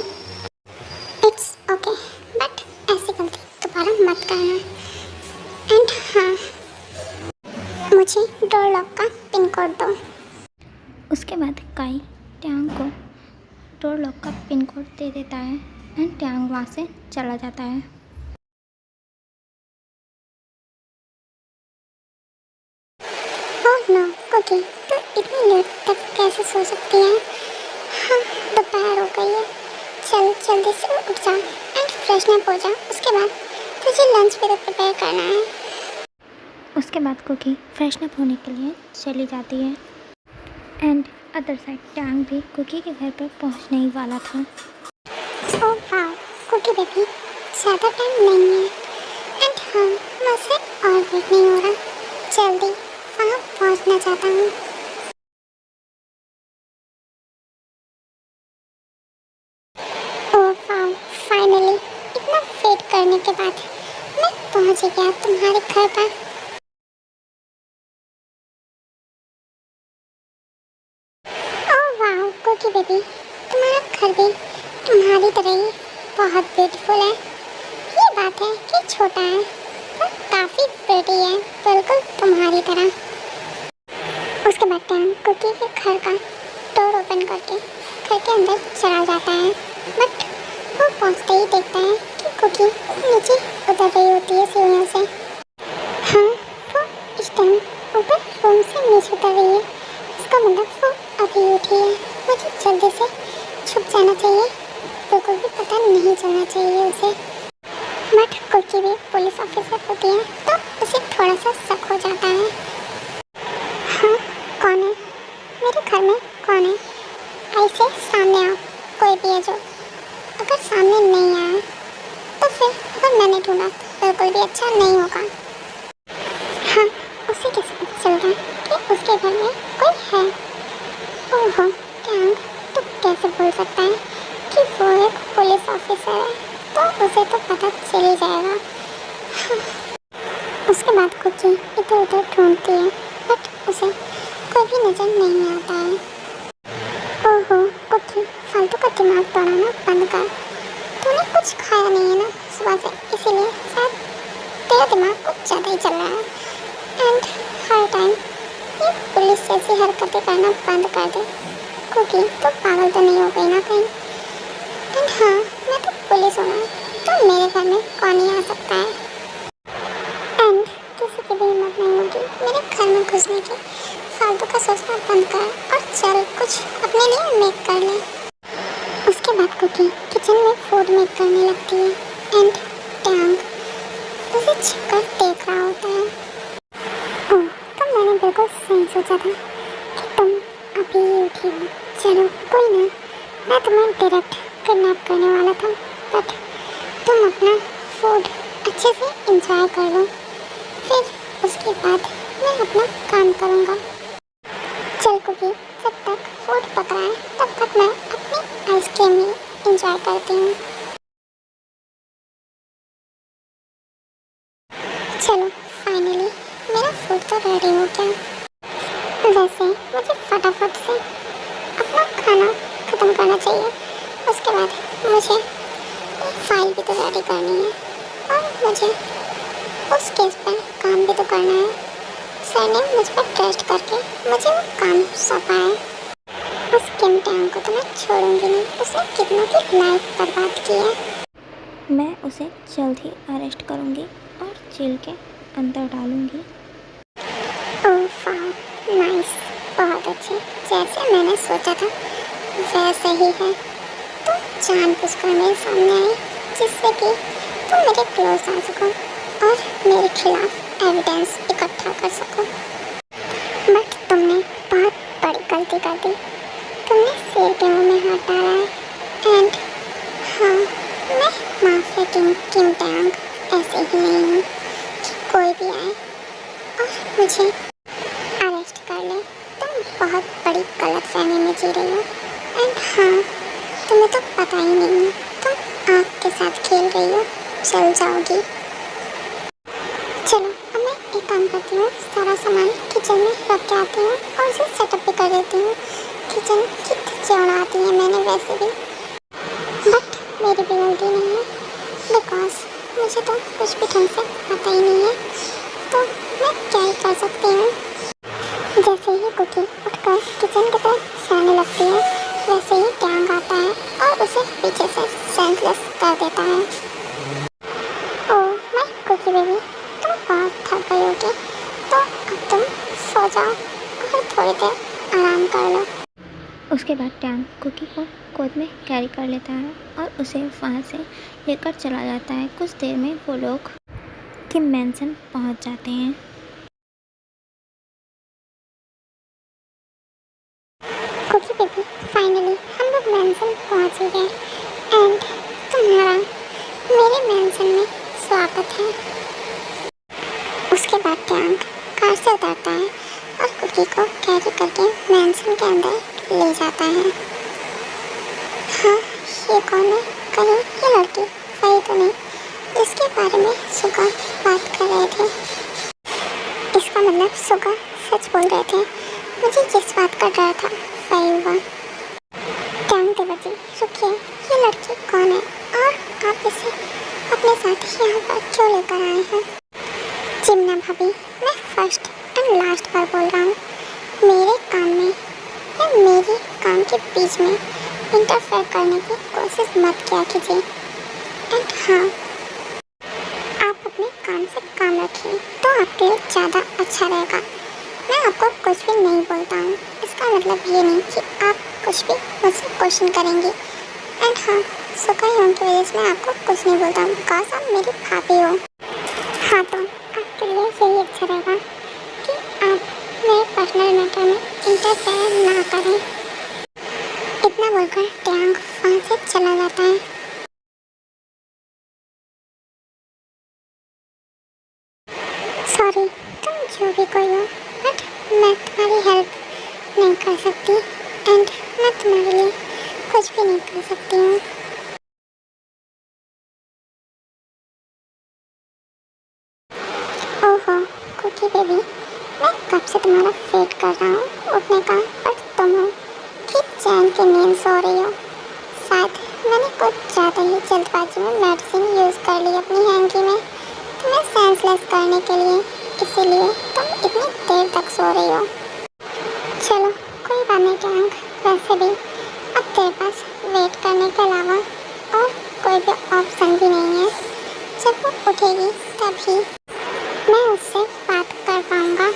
इट्स ओके, बट ऐसी गलती दोबारा मत करना। एंड हाँ, मुझे डोर लॉक का पिन कोड दो। उसके बाद काई ट्यांग को डोर लॉक का पिन कोड दे देता है एंड ट्यांग वहाँ से चला जाता है। ओह नो कुकी, तो इतनी लेट तक कैसे सो सकती है? हाँ, दोपहर हो गई है, चल जल्दी से उठ जा एंड फ्रेशनअप हो जा। उसके बाद तुझे लंच भी तो प्रिपेयर करना है। उसके बाद कुकी फ्रेशनअप होने के लिए चली जाती है एंड अदर साइड ट्यांग भी कुकी के घर पर पहुंचने ही वाला था। ओह वाह कुकी बेबी, ज़्यादा टाइम नहीं है। एंड हाँ, मुझसे और वेट नहीं हो रहा, जल्दी वहाँ पहुँचना चाहता हूँ। ओह वाह, फाइनली इतना वेट करने के बाद मैं पहुँच गया तुम्हारे घर पर। ओह वाह कुकी बेबी, तुम्हारा घर भी तुम्हारी तरह ही बहुत ब्यूटीफुल है। ये बात है कि छोटा है पर काफ़ी प्रिटी है, बिल्कुल तुम्हारी तरह। उसके बाद टैंग कुकी के घर का डोर ओपन करके घर के अंदर चला जाता है, बट वो पहुंचते ही देखता है कि कुकी नीचे उतर रही होती है सीढ़ियों से। हाँ, वो इस टाइम ऊपर रूम से नीचे उतर रही है, उसका मतलब वो अभी उठी है। मुझे जल्दी से छुप जाना चाहिए, बिल्कुल भी पता नहीं चलना चाहिए उसे। बट कुकी भी पुलिस ऑफिसर होती है तो उसे थोड़ा सा शक हो जाता है। हाँ, कौन है? मेरे घर में कौन है? ऐसे सामने आओ, कोई भी है जो। अगर सामने नहीं आया तो फिर अगर मैंने ढूंढा तो बिल्कुल भी अच्छा नहीं होगा। हाँ, उसे कैसे पता चलता कि उसके घर में कोई है? ओहो टैंग, तो कैसे बोल सकता है कि वो एक पुलिस ऑफिसर है, तो उसे तो पता चल ही जाएगा। हाँ। उसके बाद कुकी इधर उधर ढूंढती है, बट उसे कोई भी नज़र नहीं आता है। ओहो कुकी, फालतू का दिमाग दौड़ाना बंद कर। तूने कुछ खाया नहीं है ना सुबह से, इसीलिए शायद तेरा दिमाग कुछ ज़्यादा ही चल रहा है। एंड हर टाइम ये पुलिस जैसी हरकतें करना बंद कर दे। कुकी तो पागल तो नहीं हो गई ना कहीं? एंड हाँ, मैं तो पुलिस हूँ ना, तो मेरे घर में कौन ही आ सकता है? एंड किसी की भी हिम्मत नहीं होगी मेरे घर में घुसने की। फालतू का सोचना बंद कर और चल कुछ अपने लिए मेक कर ले। उसके बाद कुकी किचन में फूड मेक करने लगती है एंड टैंग उसे छिपकर देख रहा होता है। ओह, तो मैंने बिल्कुल सही सोचा था कि तुम अभी उठी हो। चलो कोई ना, मैं तुम्हें डायरेक्ट किडनैप करने वाला था, बट अपना फूड अच्छे से एंजॉय कर लूँ, फिर उसके बाद मैं अपना काम करूँगा। चल कुकी, जब तक फूड पक रहा है तब तक मैं अपनी आइसक्रीम ही एंजॉय करती हूँ। चलो फाइनली मेरा फूड तो रेडी हो गया। वैसे मुझे फटाफट से अपना खाना ख़त्म करना चाहिए। उसके बाद मुझे फाइल भी तो रेडी करनी है और मुझे उस केस पर काम भी तो करना है। सर ने मुझ पर ट्रस्ट करके मुझे वो काम सौंपा है। उस किम टैंग को तो मैं छोड़ूंगी नहीं, उसने कितनों की लाइफ बर्बाद की है। मैं उसे जल्द ही अरेस्ट करूँगी और जेल के अंदर डालूँगी। ओह नाइस, बहुत अच्छे। जैसे मैंने सोचा था वैसे ही है। तुम जानबूझकर मेरे सामने आई जिससे कि तुम मेरे क्लोज आ सको और मेरे खिलाफ एविडेंस इकट्ठा कर सको। बट तुमने बहुत बड़ी गलती कर दी। तुमने शेर के मुंह में हाथ डाला है। एंड हाँ, मैं माफिया किम टैंग ऐसे ही नहीं हूँ कि कोई भी आए और मुझे अरेस्ट कर ले। तुम बहुत बड़ी गलतफहमी में जी रही हो। एंड हाँ, तुम्हें तो पता ही नहीं है, तुम आग के साथ खेल रही हो, चल जाओगी। चलो अब मैं एक काम करती हूँ, सारा सामान किचन में रख के आती हूँ और उसे सेटअप भी कर देती हूँ। किचन कितनी चौड़ा आती है मैंने वैसे भी, बट मेरी भी गलती नहीं है बिकॉज मुझे तो कुछ भी ढंग से पता ही नहीं है। तो मैं क्या ही कर सकती हूँ। जैसे ही कुकी उठकर किचन की तरफ जाने लगती है वैसे ही टैंग आता है और उसे पीछे से सेंसलेस कर देता है। ओह माय कुकी बेबी, तुम बहुत थक गई होगी, तो अब तुम सो जाओ और थोड़ी देर आराम कर लो। उसके बाद टैंग कुकी को गोद में कैरी कर लेता है और उसे वहाँ से लेकर चला जाता है। कुछ देर में वो लोग किम मैंसन पहुँच जाते हैं। कुकी बेबी, फाइनली हम लोग मैंसन पहुँच ही गए एंड तुम्हारा मेरे मैंसन में स्वागत है। उसके बाद टैंग कार से उतरता है और कुकी को कैरी करके मैंसन के अंदर ले जाता है। हाँ, ये कौन है? कहीं ये लड़की वही तो नहीं जिसके बारे में सुगा बात कर रहे थे? इसका मतलब सुगा सच बोल रहे थे। मुझे जिस बात का डर था वही हुआ। टैंग देवजी, रुकिए, ये लड़की कौन है और आप इसे अपने साथ यहाँ पर क्यों लेकर आए हैं? जिम्ना भाभी, मैं फर्स्ट एंड लास्ट बार बोल रहा हूँ, मेरे काम में या मेरे काम के बीच में इंटरफेयर करने की कोशिश मत किया कीजिए। एंड हाँ, आप अपने काम से काम रखिए तो आपके लिए ज़्यादा अच्छा रहेगा। मैं आपको कुछ भी नहीं बोलता हूँ, इसका मतलब ये नहीं कि आप कुछ भी मुझसे क्वेश्चन करेंगे। एंड हाँ, सुकायों की वजह से मैं आपको कुछ नहीं बोलता हूँ बिकॉज आप मेरी भाभी हो। हाँ, तो आपके लिए यही अच्छा रहेगा कि आप मेरे पर्सनल मैटर में इंटरफेयर ना करें। इतना बोलकर टैंग वहाँ से चला जाता है। सॉरी, तुम जो भी कोई हो, बट मैं तुम्हारी हेल्प नहीं कर सकती एंड मैं तुम्हारे लिए कुछ भी नहीं कर सकती हूँ। ओहो कुकी बेबी, मैं कब से तुम्हारा वेट कर रहा हूँ उठने का, बट तुम हो कि चैन की नींद सो रही हो। शायद मैंने कुछ ज़्यादा ही जल्दबाजी में मेडिसिन यूज़ कर ली अपनी हैंकी में तुम्हें सेंसलेस करने के लिए, इसीलिए तुम इतनी देर तक सो रही हो। चलो कोई बात नहीं टैंग, वैसे भी अब तेरे पास वेट करने के अलावा और कोई भी ऑप्शन भी नहीं है। जब वो उठेगी तभी मैं उससे बात कर पाऊँगा।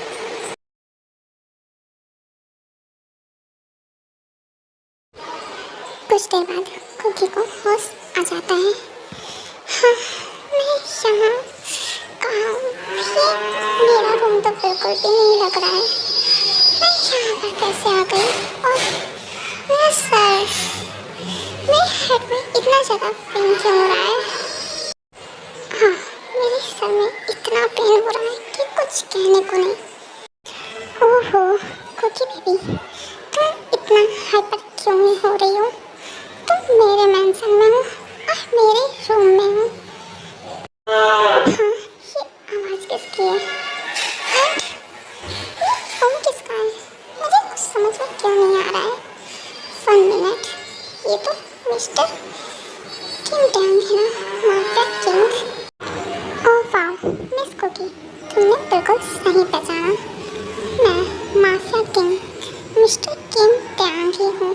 कुछ देर बाद कुकी को होश आ जाता है। हाँ, मैं यहाँ कहाँ हूँ? ये मेरा रूम तो बिल्कुल भी नहीं लग रहा है। मैं यहाँ पर कैसे आ गई? और मेरा सर, मेरे हेड में इतना ज़्यादा पेन क्यों हो रहा है? मेरा मास्टर किंग। ओह वाह मिस कुकी, तुमने बिल्कुल सही पहचाना। मैं mafia king mister Kim Tang ही हूँ।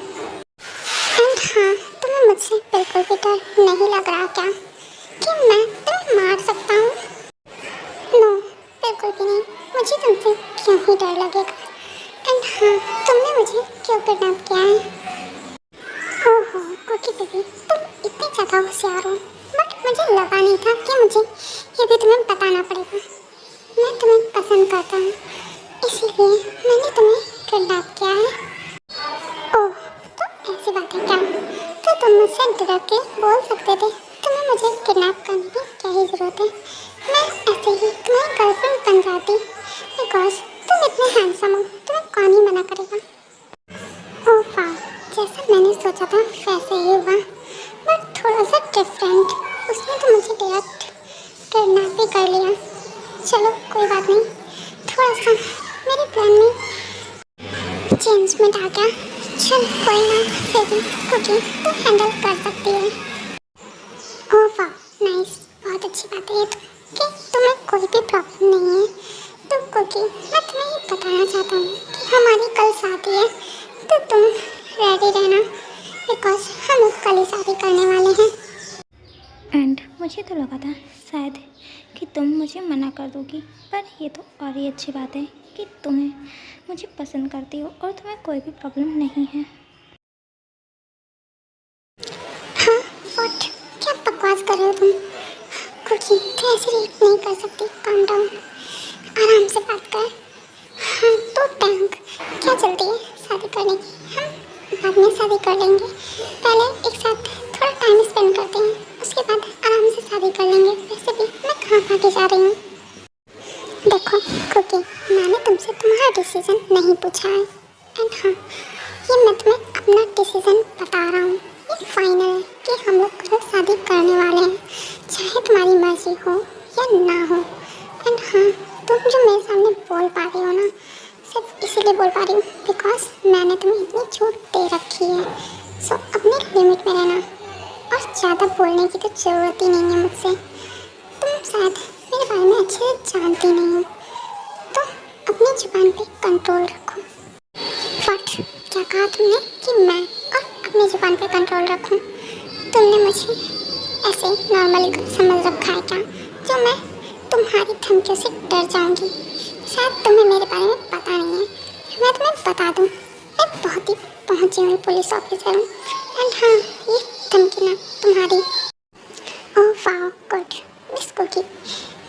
एंड हाँ, तुम्हें मुझसे बिल्कुल भी डर नहीं लग रहा क्या कि मैं तुम्हें मार सकता हूँ? नो, बिल्कुल भी नहीं। मुझे तुमसे क्यों ही डर लगेगा। एंड हाँ, तुमने मुझे क्यों किडनैप किया है? ओहो कुकी बेबी, तुम इतनी ज़्यादा होशियार हो, बट मुझे लगा नहीं था कि मुझे ये भी तुम्हें बताना पड़ेगा। मैं तुम्हें पसंद करता हूँ, इसीलिए मैंने तुम्हें किडनैप किया है। ओह, तो ऐसी बात है क्या? तो तुम मुझसे डायरेक्ट के बोल सकते थे, तुम्हें मुझे किडनैप करने की क्या ही ज़रूरत है। मैं ऐसे ही तुम्हारी गर्लफ्रेंड बन जाती, बिकॉज तुम इतने हैंडसम हो, तुम्हें कौन ही मना करेगा। ओह वाह, जैसा मैंने सोचा था वैसे ही हुआ, बट थोड़ा सा डिफरेंट। उसने तो मुझे डायरेक्ट किडनैप भी कर लिया। चलो कोई बात नहीं, थोड़ा सा मेरे प्लान में चेंजमेंट आ गया। चल कोई ना, फिर भी कुकी तो हैंडल कर सकती है। ओह वाह नाइस, बहुत अच्छी बात है ये तो कि तुम्हें कोई भी प्रॉब्लम नहीं है। तो कुकी, मैं तुम्हें ये बताना चाहता हूँ कि हमारी कल शादी है, तो तुम रेडी रहना, बिकॉज हम लोग कल ही शादी करने वाले हैं। एंड मुझे तो लगा था शायद कि तुम मुझे मना कर दोगी, पर ये तो और ही अच्छी बात है कि तुम्हें मुझे पसंद करती हो और तुम्हें कोई भी प्रॉब्लम नहीं है। हाँ व्हाट, क्या बकवास कर रहे हो तुम? कुकी तो ऐसे रिएक्ट नहीं कर सकती, काम डाउन, आराम से बात कर। हाँ तो टैंक, क्या जल्दी है शादी करने की? हम बाद में शादी कर लेंगे, पहले एक साथ थोड़ा टाइम स्पेंड करते हैं, उसके बाद आराम से शादी कर लेंगे। वैसे भी मैं कहाँ भागी जा रही हूँ? देखो कुकी, मैंने तुमसे तुम्हारा डिसीजन नहीं पूछा है। एंड हाँ, ये मैं तुम्हें अपना डिसीजन बता रहा हूँ। ये फाइनल है कि हम लोग कल शादी करने वाले हैं, चाहे तुम्हारी मर्जी हो या ना हो। एंड हाँ, तुम जो मेरे सामने बोल पा रही हो ना, सिर्फ इसीलिए बोल पा रही हूँ बिकॉज मैंने तुम्हें इतनी छूट दे रखी है। सो अपने लिमिट में रहना, और ज़्यादा बोलने की तो ज़रूरत ही नहीं है मुझसे। तुम शायद मेरे बारे में अच्छे से जानती नहीं हो, तो अपनी जुबान पे कंट्रोल रखो। व्हाट, क्या कहा तुमने कि मैं और अपनी जुबान पे कंट्रोल रखूं? तुमने मुझे ऐसे नॉर्मली समझ रखा है क्या, जो मैं तुम्हारी धमकियों से डर जाऊंगी? शायद तुम्हें मेरे बारे में पता नहीं है। मैं तुम्हें बता दूं, मैं बहुत ही पहुंची हुई पुलिस ऑफिसर हूँ। एंड हाँ, ये धमकी ना तुम्हारी। ओह वाह गुड मिस कुकी,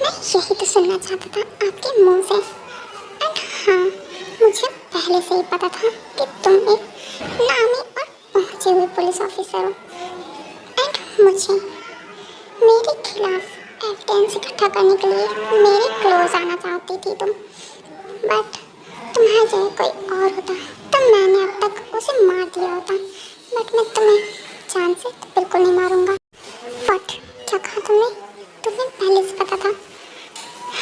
मैं यही तो सुनना चाहता था आपके मुंह से। एंड हाँ, मुझे पहले से ही पता था कि तुम एक नामी और पहुंची हुई पुलिस ऑफिसर हो। एंड मुझे मेरे खिलाफ एविडेंस इकट्ठा करने के लिए मेरे क्लोज आना चाहती थी तुम, बट तुम्हारी जगह कोई और होता तो मैंने अब तक उसे मार दिया होता। बट मैं तुम्हें जान से तो बिल्कुल नहीं मारूंगा। बट क्या कहा तुमने? तुम्हें पहले से पता था?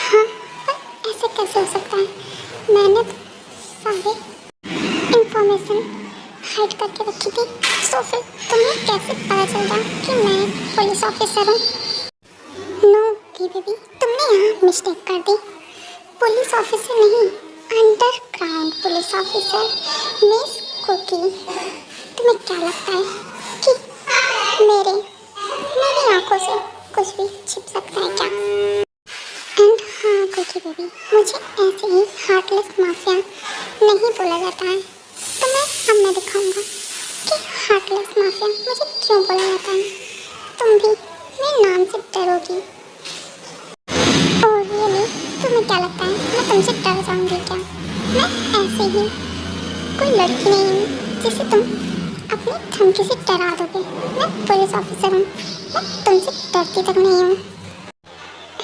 हाँ, पर ऐसे कैसे हो सकता है? मैंने तो सारे इंफॉर्मेशन हाइड करके रखी थी, तो फिर तुम्हें कैसे पता चल गया कि मैं पुलिस ऑफिसर हूँ? नो बेबी, तुमने यहाँ मिस्टेक कर दी। पुलिस ऑफिसर नहीं, underground police officer miss Cookie. तुम्हें क्या लगता है कि मेरी आंखों से कुछ भी छिप सकता है क्या? एंड हाँ कुकी बेबी, मुझे ऐसे ही हार्टलेस माफिया नहीं बोला जाता है, तो मैं दिखाऊंगा कि हार्टलेस माफिया मुझे क्यों बोला जाता है। तुम भी मेरे नाम से डरोगी? Oh really? तुम्हें क्या लगता है मैं तुमसे डर जाऊंगी क्या? मैं ऐसे ही कोई लड़की नहीं हूँ जिसे तुम अपनी धमकी से डरा दोगे। मैं पुलिस ऑफिसर हूँ, मैं तुमसे डरती तक नहीं हूँ।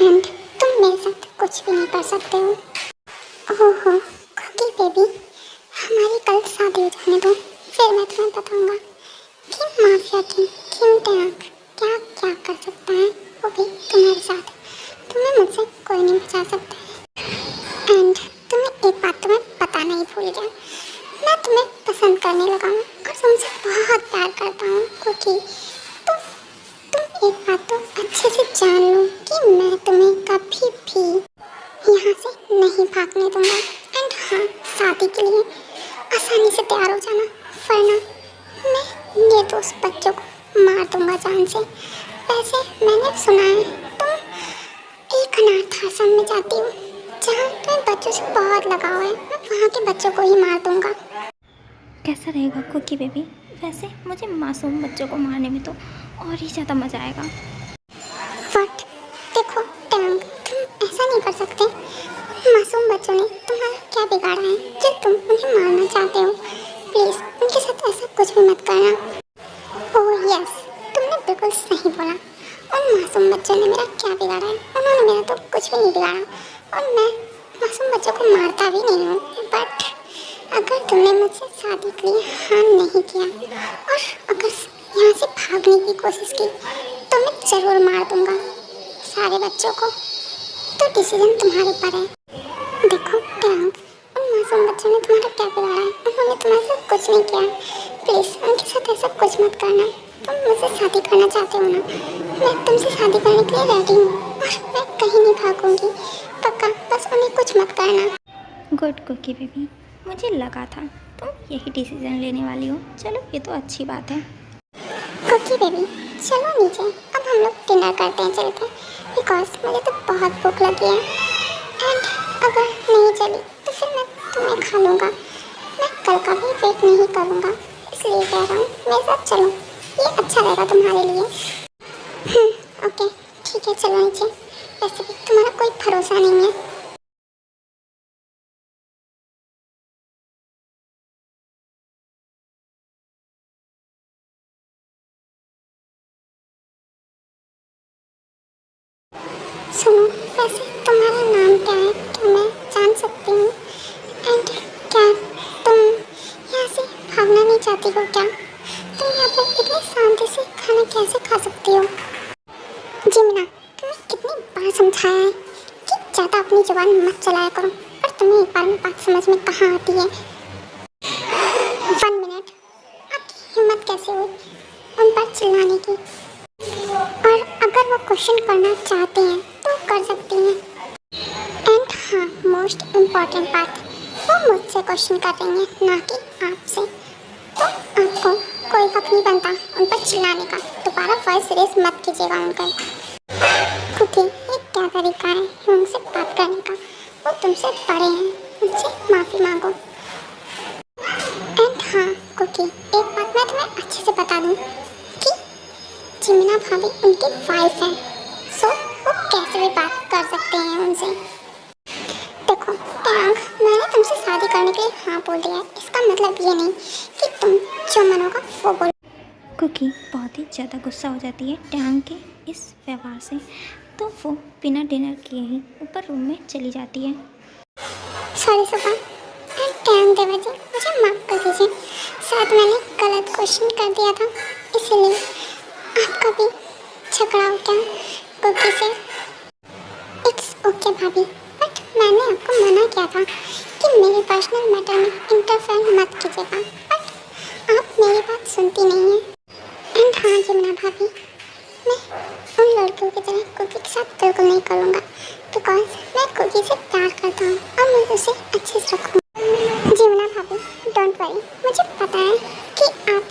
एंड तुम मेरे साथ कुछ भी नहीं कर सकते हो। ओहो कुकी बेबी, हमारी कल शादी हो जाने दो, फिर मैं तुम्हें बताऊंगा कि माफिया की किम टैंक क्या क्या कर सकता है, वो भी तुम्हारे साथ। तुम्हें मुझसे कोई नहीं बचा सकता है। एंड तुम्हें एक बात तुम्हें बताना ही भूल गया, मैं तुम्हें पसंद करने लगा हूँ और तुमसे बहुत प्यार करता हूँ कुकी। तुम एक बात अच्छे से जान लो कि मैं तुम्हें कभी भी यहाँ से नहीं भागने दूंगा। एंड हाँ, शादी के लिए आसानी से तैयार हो जाना, वरना मैं ये दोस्त बच्चों को मार दूंगा जान से। वैसे मैंने सुना है तुम एक अनाथ आश्रम में जाती हो जहाँ तुम्हें बच्चों से बहुत लगाव है। मैं वहाँ के बच्चों को ही मार दूंगा। कैसा रहेगा कुकी बेबी? वैसे मुझे मासूम बच्चों को मारने में तो और ही ज़्यादा मज़ा आएगा। बट देखो टैंग, तुम ऐसा नहीं कर सकते। मासूम बच्चों ने तुम्हारा क्या बिगाड़ा है जो तुम उन्हें मारना चाहते हो? प्लीज़ उनके साथ ऐसा कुछ भी मत करना। ओह यस, तुमने बिल्कुल सही बोला। उन मासूम बच्चों ने मेरा क्या बिगाड़ा है? उन्होंने मेरा तो कुछ भी नहीं बिगाड़ा और मैं मासूम बच्चों को मारता भी नहीं हूँ। बट अगर तुमने मुझसे शादी के लिए हाँ नहीं किया और अगर यहाँ से भागने की कोशिश की तो मैं ज़रूर मार दूँगा सारे बच्चों को। तो डिसीजन तुम्हारे ऊपर है। देखो टैंग, उन मासूम बच्चों ने तुम्हारा क्या बिगाड़ा है? उन्होंने तुम्हारे साथ कुछ नहीं किया। प्लीज़ उनके साथ ऐसा कुछ मत करना। तुम मुझसे शादी करना चाहते हो ना? मैं तुमसे शादी करने के लिए रेडी हूँ और मैं कहीं नहीं भागूंगी। पक्का, बस उन्हें कुछ मत करना। गुड कुकी बेबी, मुझे लगा था तुम यही डिसीजन लेने वाली हो। चलो ये तो अच्छी बात है। कुकी बेबी चलो नीचे, अब हम लोग डिनर करते हैं चल के, बिकॉज मुझे तो बहुत भूख लगी है। एंड अगर नहीं चली तो फिर मैं तुम्हें खा लूँगा। मैं कल का भी वेट नहीं करूँगा, इसलिए कह रहा हूँ मेरे साथ चलो, ये अच्छा रहेगा तुम्हारे लिए। ओके ठीक है, चलो नीचे। वैसे भी तुम्हारा कोई भरोसा नहीं है। सुनो, वैसे तुम्हारा नाम क्या है? क्या मैं जान सकती हूँ? एंड क्या तुम यहाँ से भागना नहीं चाहती हो क्या? तुम यहाँ पर इतनी शांति से खाना कैसे खा सकती हो? जिमिना, तुम्हें कितनी बार समझाया है कि ज़्यादा अपनी जुबान मत चलाया करो, और तुम्हें एक बार में बात समझ में कहाँ आती है? 1 मिनट, आपकी हिम्मत कैसे हुई उन पर चिल्लाने की? और अगर वो क्वेश्चन करना चाहते हैं तो कर सकती हैं। एंड हाँ, मोस्ट इम्पॉर्टेंट बात, वो मुझसे क्वेश्चन कर रही हैं, ना कि आपसे। तो आपको कोई हक नहीं बनता उन पर चिल्लाने का। दोबारा वॉइस रेस मत कीजिएगा उनका, क्योंकि ये क्या तरीका है उनसे बात करने का? वो तुमसे बड़े हैं, उनसे माफ़ी मांगो। एंड हाँ कुकी, एक बात मैं तुम्हें अच्छे से बता दूँ कि जिमिना भाभी उनकी वाइफ है, सो वो कैसे भी बात कर सकते हैं उनसे। देखो टैंग, मैंने तुमसे शादी करने के लिए हाँ बोल दिया है, इसका मतलब ये नहीं कि तुम जो मन होगा वो बोलो। कुकी बहुत ही ज़्यादा गुस्सा हो जाती है टैंग के इस व्यवहार से, तो वो बिना डिनर किए ही ऊपर रूम में चली जाती है। सॉरी सुबह एंड टैंग देवर जी, मुझे माफ़ कर दीजिए। शायद मैंने गलत क्वेश्चन कर दिया था, इसीलिए आपका भी झगड़ा हो गया कुकी से। इट्स ओके भाभी, बट मैंने आपको मना किया था कि मेरे पर्सनल मैटर में इंटरफेयर मत कीजिएगा, बट आप मेरी बात सुनती नहीं हैं। एंड हाँ जिमिना भाभी, मैं उन लड़कियों की तरह कुकी के साथ बिल्कुल नहीं करूँगा, बिकॉज मैं कुकी से प्यार करता हूँ और मैं उसे अच्छे से रखूँगा। जिमिना भाभी डोंट वरी, मुझे पता है कि आप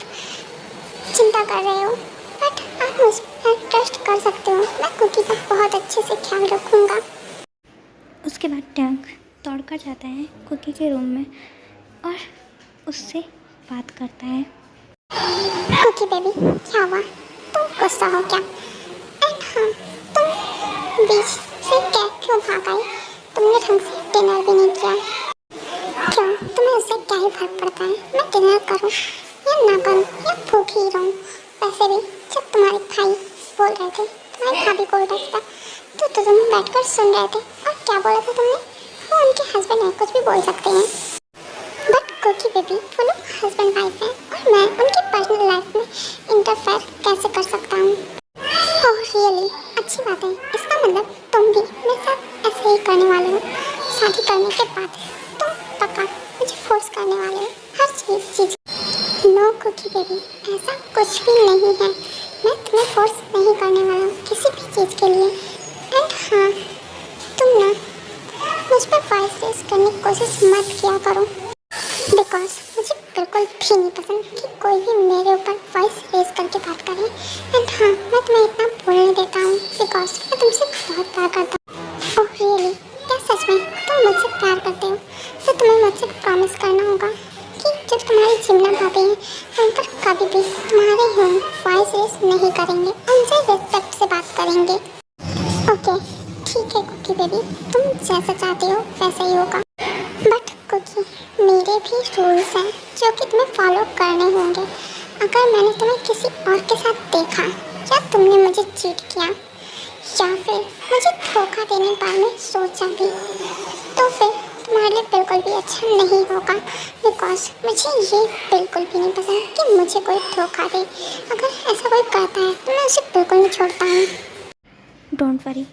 चिंता कर रहे हो, बट आप मुझ पर ट्रस्ट कर सकते हो। मैं कुकी का बहुत अच्छे से ख्याल रखूँगा। उसके बाद टैंक दौड़कर जाता है कुकी के रूम में और उससे बात करता है। कुकी बेबी क्या हुआ? तुम गुस्सा हो क्या? एंड हाँ, तुम बीच से क्यों भाग आई? तुमने ढंग से डिनर भी नहीं किया। क्यों, तुम्हें उससे क्या ही फर्क पड़ता है मैं डिनर करूँ या ना करूँ या भूखी ही रहूँ? वैसे भी जब तुम्हारे भाई बोल रहे थे, तुम्हारी भाभी बोल रही था, तो तुम बैठकर सुन रहे थे। और क्या बोला था तुमने? वो उनके हस्बैंड है, कुछ भी बोल सकते हैं। बट कुकी बेबी, वो लोग हस्बैंड वाइफ हैं और मैं उनकी पर्सनल लाइफ में इंटरफेयर कैसे कर सकता हूँ? ओह रियली, अच्छी बात है। इसका मतलब तुम भी मेरे साथ ऐसे ही करने वाले हो। शादी करने के बाद तुम पक्का मुझे फोर्स करने वाले हो हर चीज़। नो कुकी बेबी, ऐसा कुछ भी नहीं है। मैं तुम्हें फोर्स नहीं करने वाला हूँ किसी भी चीज़ करो, बिकॉज मुझे बिल्कुल भी नहीं पसंद कि कोई भी मेरे ऊपर वॉइस रेज करके बात करे। एंड हाँ, मैं तुम्हें इतना बोलने देता हूँ बिकॉज मैं तुमसे बहुत प्यार करता हूँ। Oh really? क्या सच में तुम मुझसे प्यार करते हो? तो तुम्हें मुझसे प्रॉमिस करना होगा कि जब तुम्हारी जिम्ना भाभी हैं उन पर कभी भी तुम्हारे हम वॉइस रेज नहीं करेंगे, उनसे रिस्पेक्ट से बात करेंगे। ओके ठीक है कुकी बेबी, तुम जैसा चाहते हो वैसा ही होगा। बट कुकी, मेरे भी रूल्स हैं जो कि तुम्हें फॉलो करने होंगे। अगर मैंने तुम्हें किसी और के साथ देखा या तुमने मुझे चीट किया या फिर मुझे धोखा देने के बारे में सोचा भी, तो फिर तुम्हारे लिए बिल्कुल भी अच्छा नहीं होगा। बिकॉज मुझे ये बिल्कुल भी नहीं पसंद कि मुझे कोई धोखा दे। अगर ऐसा कोई करता है तो मैं उसे बिल्कुल नहीं छोड़ता हूँ। डोंट वरी,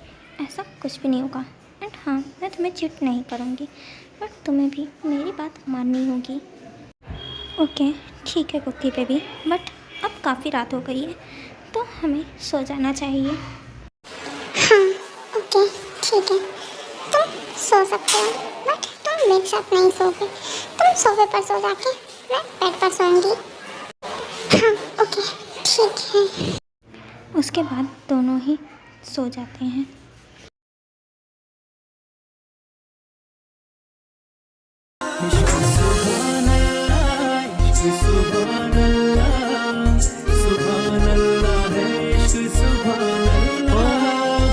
ऐसा कुछ भी नहीं होगा। एंड हाँ, मैं तुम्हें चीट नहीं करूँगी, बट तुम्हें भी मेरी बात माननी होगी। ओके ठीक है कुकी बेबी, बट अब काफ़ी रात हो गई है तो हमें सो जाना चाहिए। हाँ ओके ठीक है, तुम सो सकते हो बट तुम मेरे साथ नहीं सोओगे। तुम सोफे पर सो जाके, मैं बेड पर सोऊंगी। हाँ ओके ठीक है। उसके बाद दोनों ही सो जाते हैं।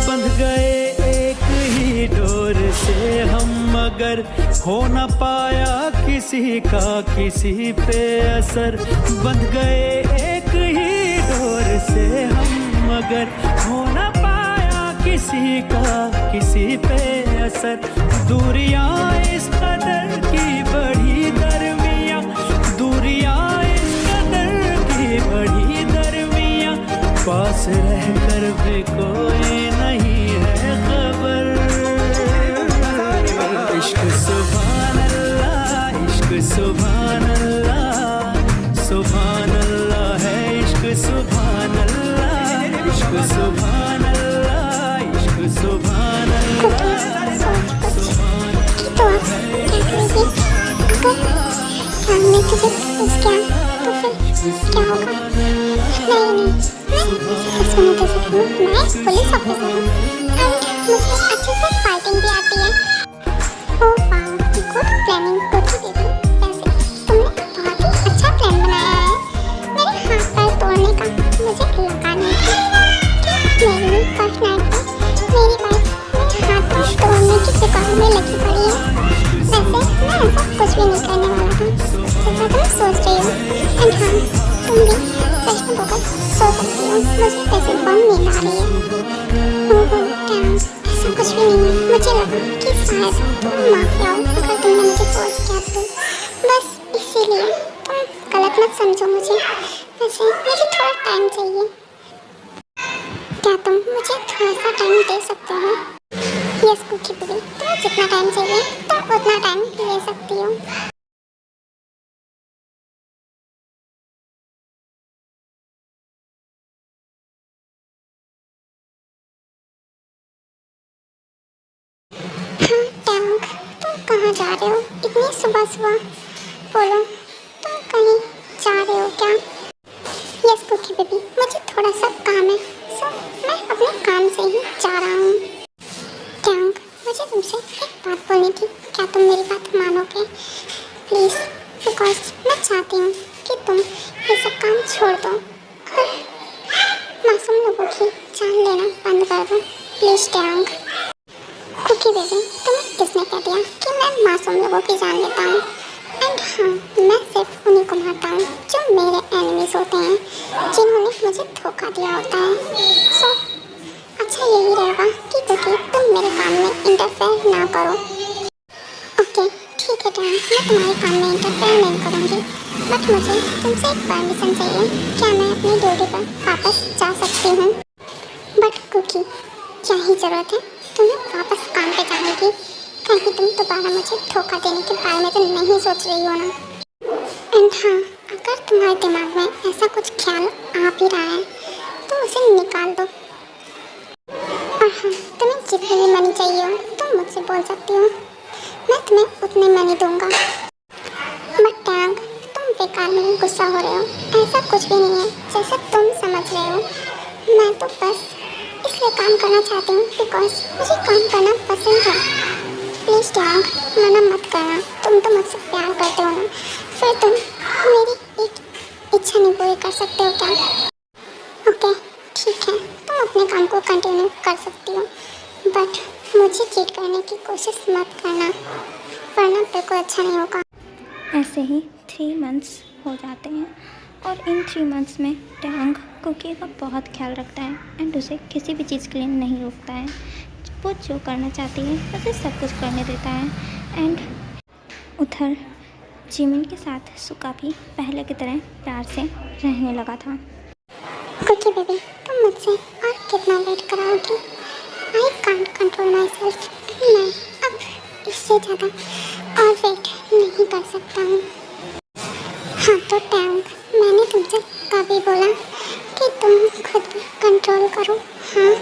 बंध गए एक ही डोर से हम, मगर हो न पाया किसी का किसी पे असर। बंध गए एक ही डोर से हम, मगर हो न पाया किसी का किसी पे असर। दूरियां इस कदर की बढ़ी दरमियां, दूरियां इस कदर की बढ़ी दरमियां, पास रहकर भी कोई नहीं है खबर। इश्क सुभान अल्लाह, इश्क सुभान अल्लाह, सुभान अल्लाह है इश्क सुभान अल्लाह, इश्क सुभान अल्लाह, इश्क सुभान अल्लाह। तो हमने तुझे प्रपोज किया तो फिर क्या होगा? नहीं मैं सुनो तो सकती हूँ, मैं पुलिस ऑफिसर हूँ एंड मुझे अच्छे से फाइटिंग भी आती है। Oh wow, good planning Cookie baby. वैसे तुमने बहुत ही अच्छा प्लान बनाया है। मेरे हाथ पैर तोड़ने का मुझे लगा नहीं था कि मेरी फर्स्ट नाइट पे मेरी वाइफ मेरे हाथ पैर तोड़ने की जुगाड़ में लगी पड़ी है। वैसे मैं ऐसा कुछ भी नहीं करने वाला था जैसा तुम सोच रही हो। एंड हाँ, तुम भी फ्रेश होकर सो सकती हो, मुझे वैसे बहुत नींद आ रही है। ओह क्या, ऐसा कुछ भी नहीं है। मुझे लगा कि शायद तुम माफी आओ अगर तुमने मुझे फोर्स किया तो, बस इसीलिए तुम गलत मत समझो मुझे। वैसे मुझे थोड़ा टाइम चाहिए, क्या तुम मुझे थोड़ा सा टाइम दे सकते हो? यस कुकी बेबी, तुम्हें जितना टाइम चाहिए तुम उतना टाइम ले सकती हो। हाँ टैंक, तुम कहाँ जा रहे हो इतनी सुबह सुबह? बोलो, तुम कहीं जा रहे हो क्या? यस कुकी बेबी, मुझे थोड़ा सा काम है, सो मैं अपने काम से ही जा रहा हूँ। टैंक, मुझे तुमसे एक बात बोलनी थी, क्या तुम मेरी बात मानोगे प्लीज़? बिकॉज मैं चाहती हूँ कि तुम ये सब काम छोड़ दो और मासूम लोगों की जान लेना बंद कर दो प्लीज़। टैंक कुकी बेबी, तुम्हें किसने कह दिया कि मैं मासूम लोगों की जान लेता हूँ? एंड हाँ, मैं सिर्फ उन्हीं को मारता हूँ जो मेरे एनिमीज होते हैं, जिन्होंने मुझे धोखा दिया होता है। सो अच्छा यही रहेगा कि कुकी तुम मेरे काम में इंटरफेयर ना करो। ओके ठीक है टैंक, मैं तुम्हारे काम में इंटरफेयर नहीं करूँगी, बट मुझे तुमसे एक परमिशन चाहिए। क्या मैं अपनी ड्यूटी पर वापस जा सकती हूँ? बट कुकी, क्या ही ज़रूरत है तुम्हें वापस काम पे जाने की? कहीं तुम दोबारा मुझे धोखा देने के बारे में तो नहीं सोच रही हो ना? एंड हाँ, अगर तुम्हारे दिमाग में ऐसा कुछ ख्याल आ भी रहा है तो उसे निकाल दो। और हाँ, तुम्हें जितनी भी मनी चाहिए हो तुम मुझसे बोल सकती हो, मैं तुम्हें उतने मनी दूंगा। टैंक, तुम बेकार में गुस्सा हो रहे हो। ऐसा कुछ भी नहीं है जैसा तुम समझ रहे हो। मैं तो बस इसलिए काम करना चाहती हूँ बिकॉज मुझे काम करना पसंद है। प्लीज़ टैंक, मना मत करना। तुम तो मुझसे प्यार करते हो ना, फिर तुम मेरी एक इच्छा नहीं पूरी कर सकते हो क्या? ओके ठीक है, तुम अपने काम को कंटिन्यू कर सकती हो, बट मुझे चीट करने की कोशिश मत करना, वरना बिल्कुल अच्छा नहीं होगा। ऐसे ही 3 मंथ्स हो जाते हैं और इन 3 मंथ्स में टैंग कुकी का बहुत ख्याल रखता है एंड उसे किसी भी चीज़ के लिए नहीं रोकता है। वो जो करना चाहती है उसे सब कुछ करने देता है। एंड उधर जिमिन के साथ सुका भी पहले की तरह प्यार से रहने लगा था। कुकी बेबी, तुम मुझसे और कितना वेट कराओगी? I can't control myself. मैं अब इससे ज़्यादा और वेट नहीं कर सकता हूँ। हाँ तो टैंक, मैंने तुमसे कभी बोला कि तुम खुद कंट्रोल करो? हाँ,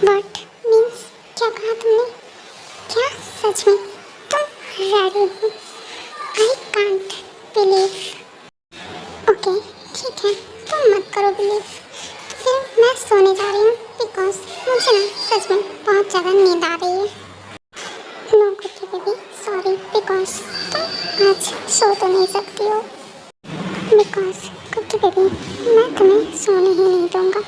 बट मीन्स क्या कहा तुमने? क्या सच में तुम रेडी हो? I can't believe. ओके ठीक है, तुम मत करो बिलीव, तो फिर मैं सोने जा रही हूँ बिकॉज मुझे ना सच में बहुत ज़्यादा नींद आ रही है। No Cookie baby, sorry, because तुम आज सो तो नहीं सकती हो। बिकॉज कुकी बेबी, मैं तुम्हें सोने ही नहीं दूँगा।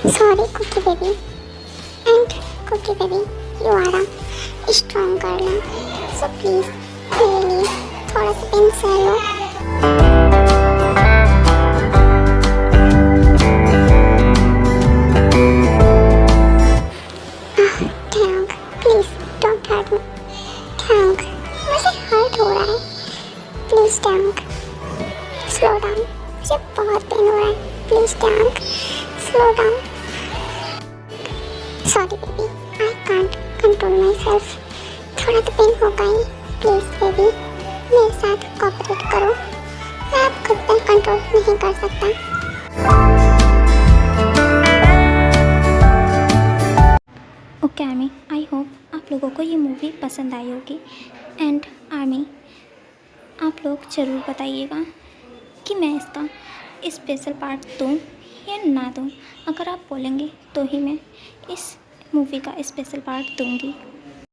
Sorry, Cookie Baby. And Cookie Baby, you are a strong girl. So please, really, थोड़ा सा पेन सह लो। Tank, please don't hurt me. Tank, मुझे हर्ट हो रहा है। Please Tank, slow down. मुझे बहुत पेन हो रहा है। Please Tank, slow down. Sorry baby, I can't control myself. थोड़ा तो पेन होगा ही। Please baby, मेरे साथ कोऑपरेट करो। मैं अब खुद पर कंट्रोल नहीं कर सकता। ओके आर्मी, आई होप आप लोगों को ये मूवी पसंद आई होगी। एंड आर्मी, आप लोग ज़रूर बताइएगा कि मैं इसका स्पेशल पार्ट दूँ या ना दूँ। अगर आप बोलेंगे तो ही मैं इस मूवी का स्पेशल पार्ट दूँगी।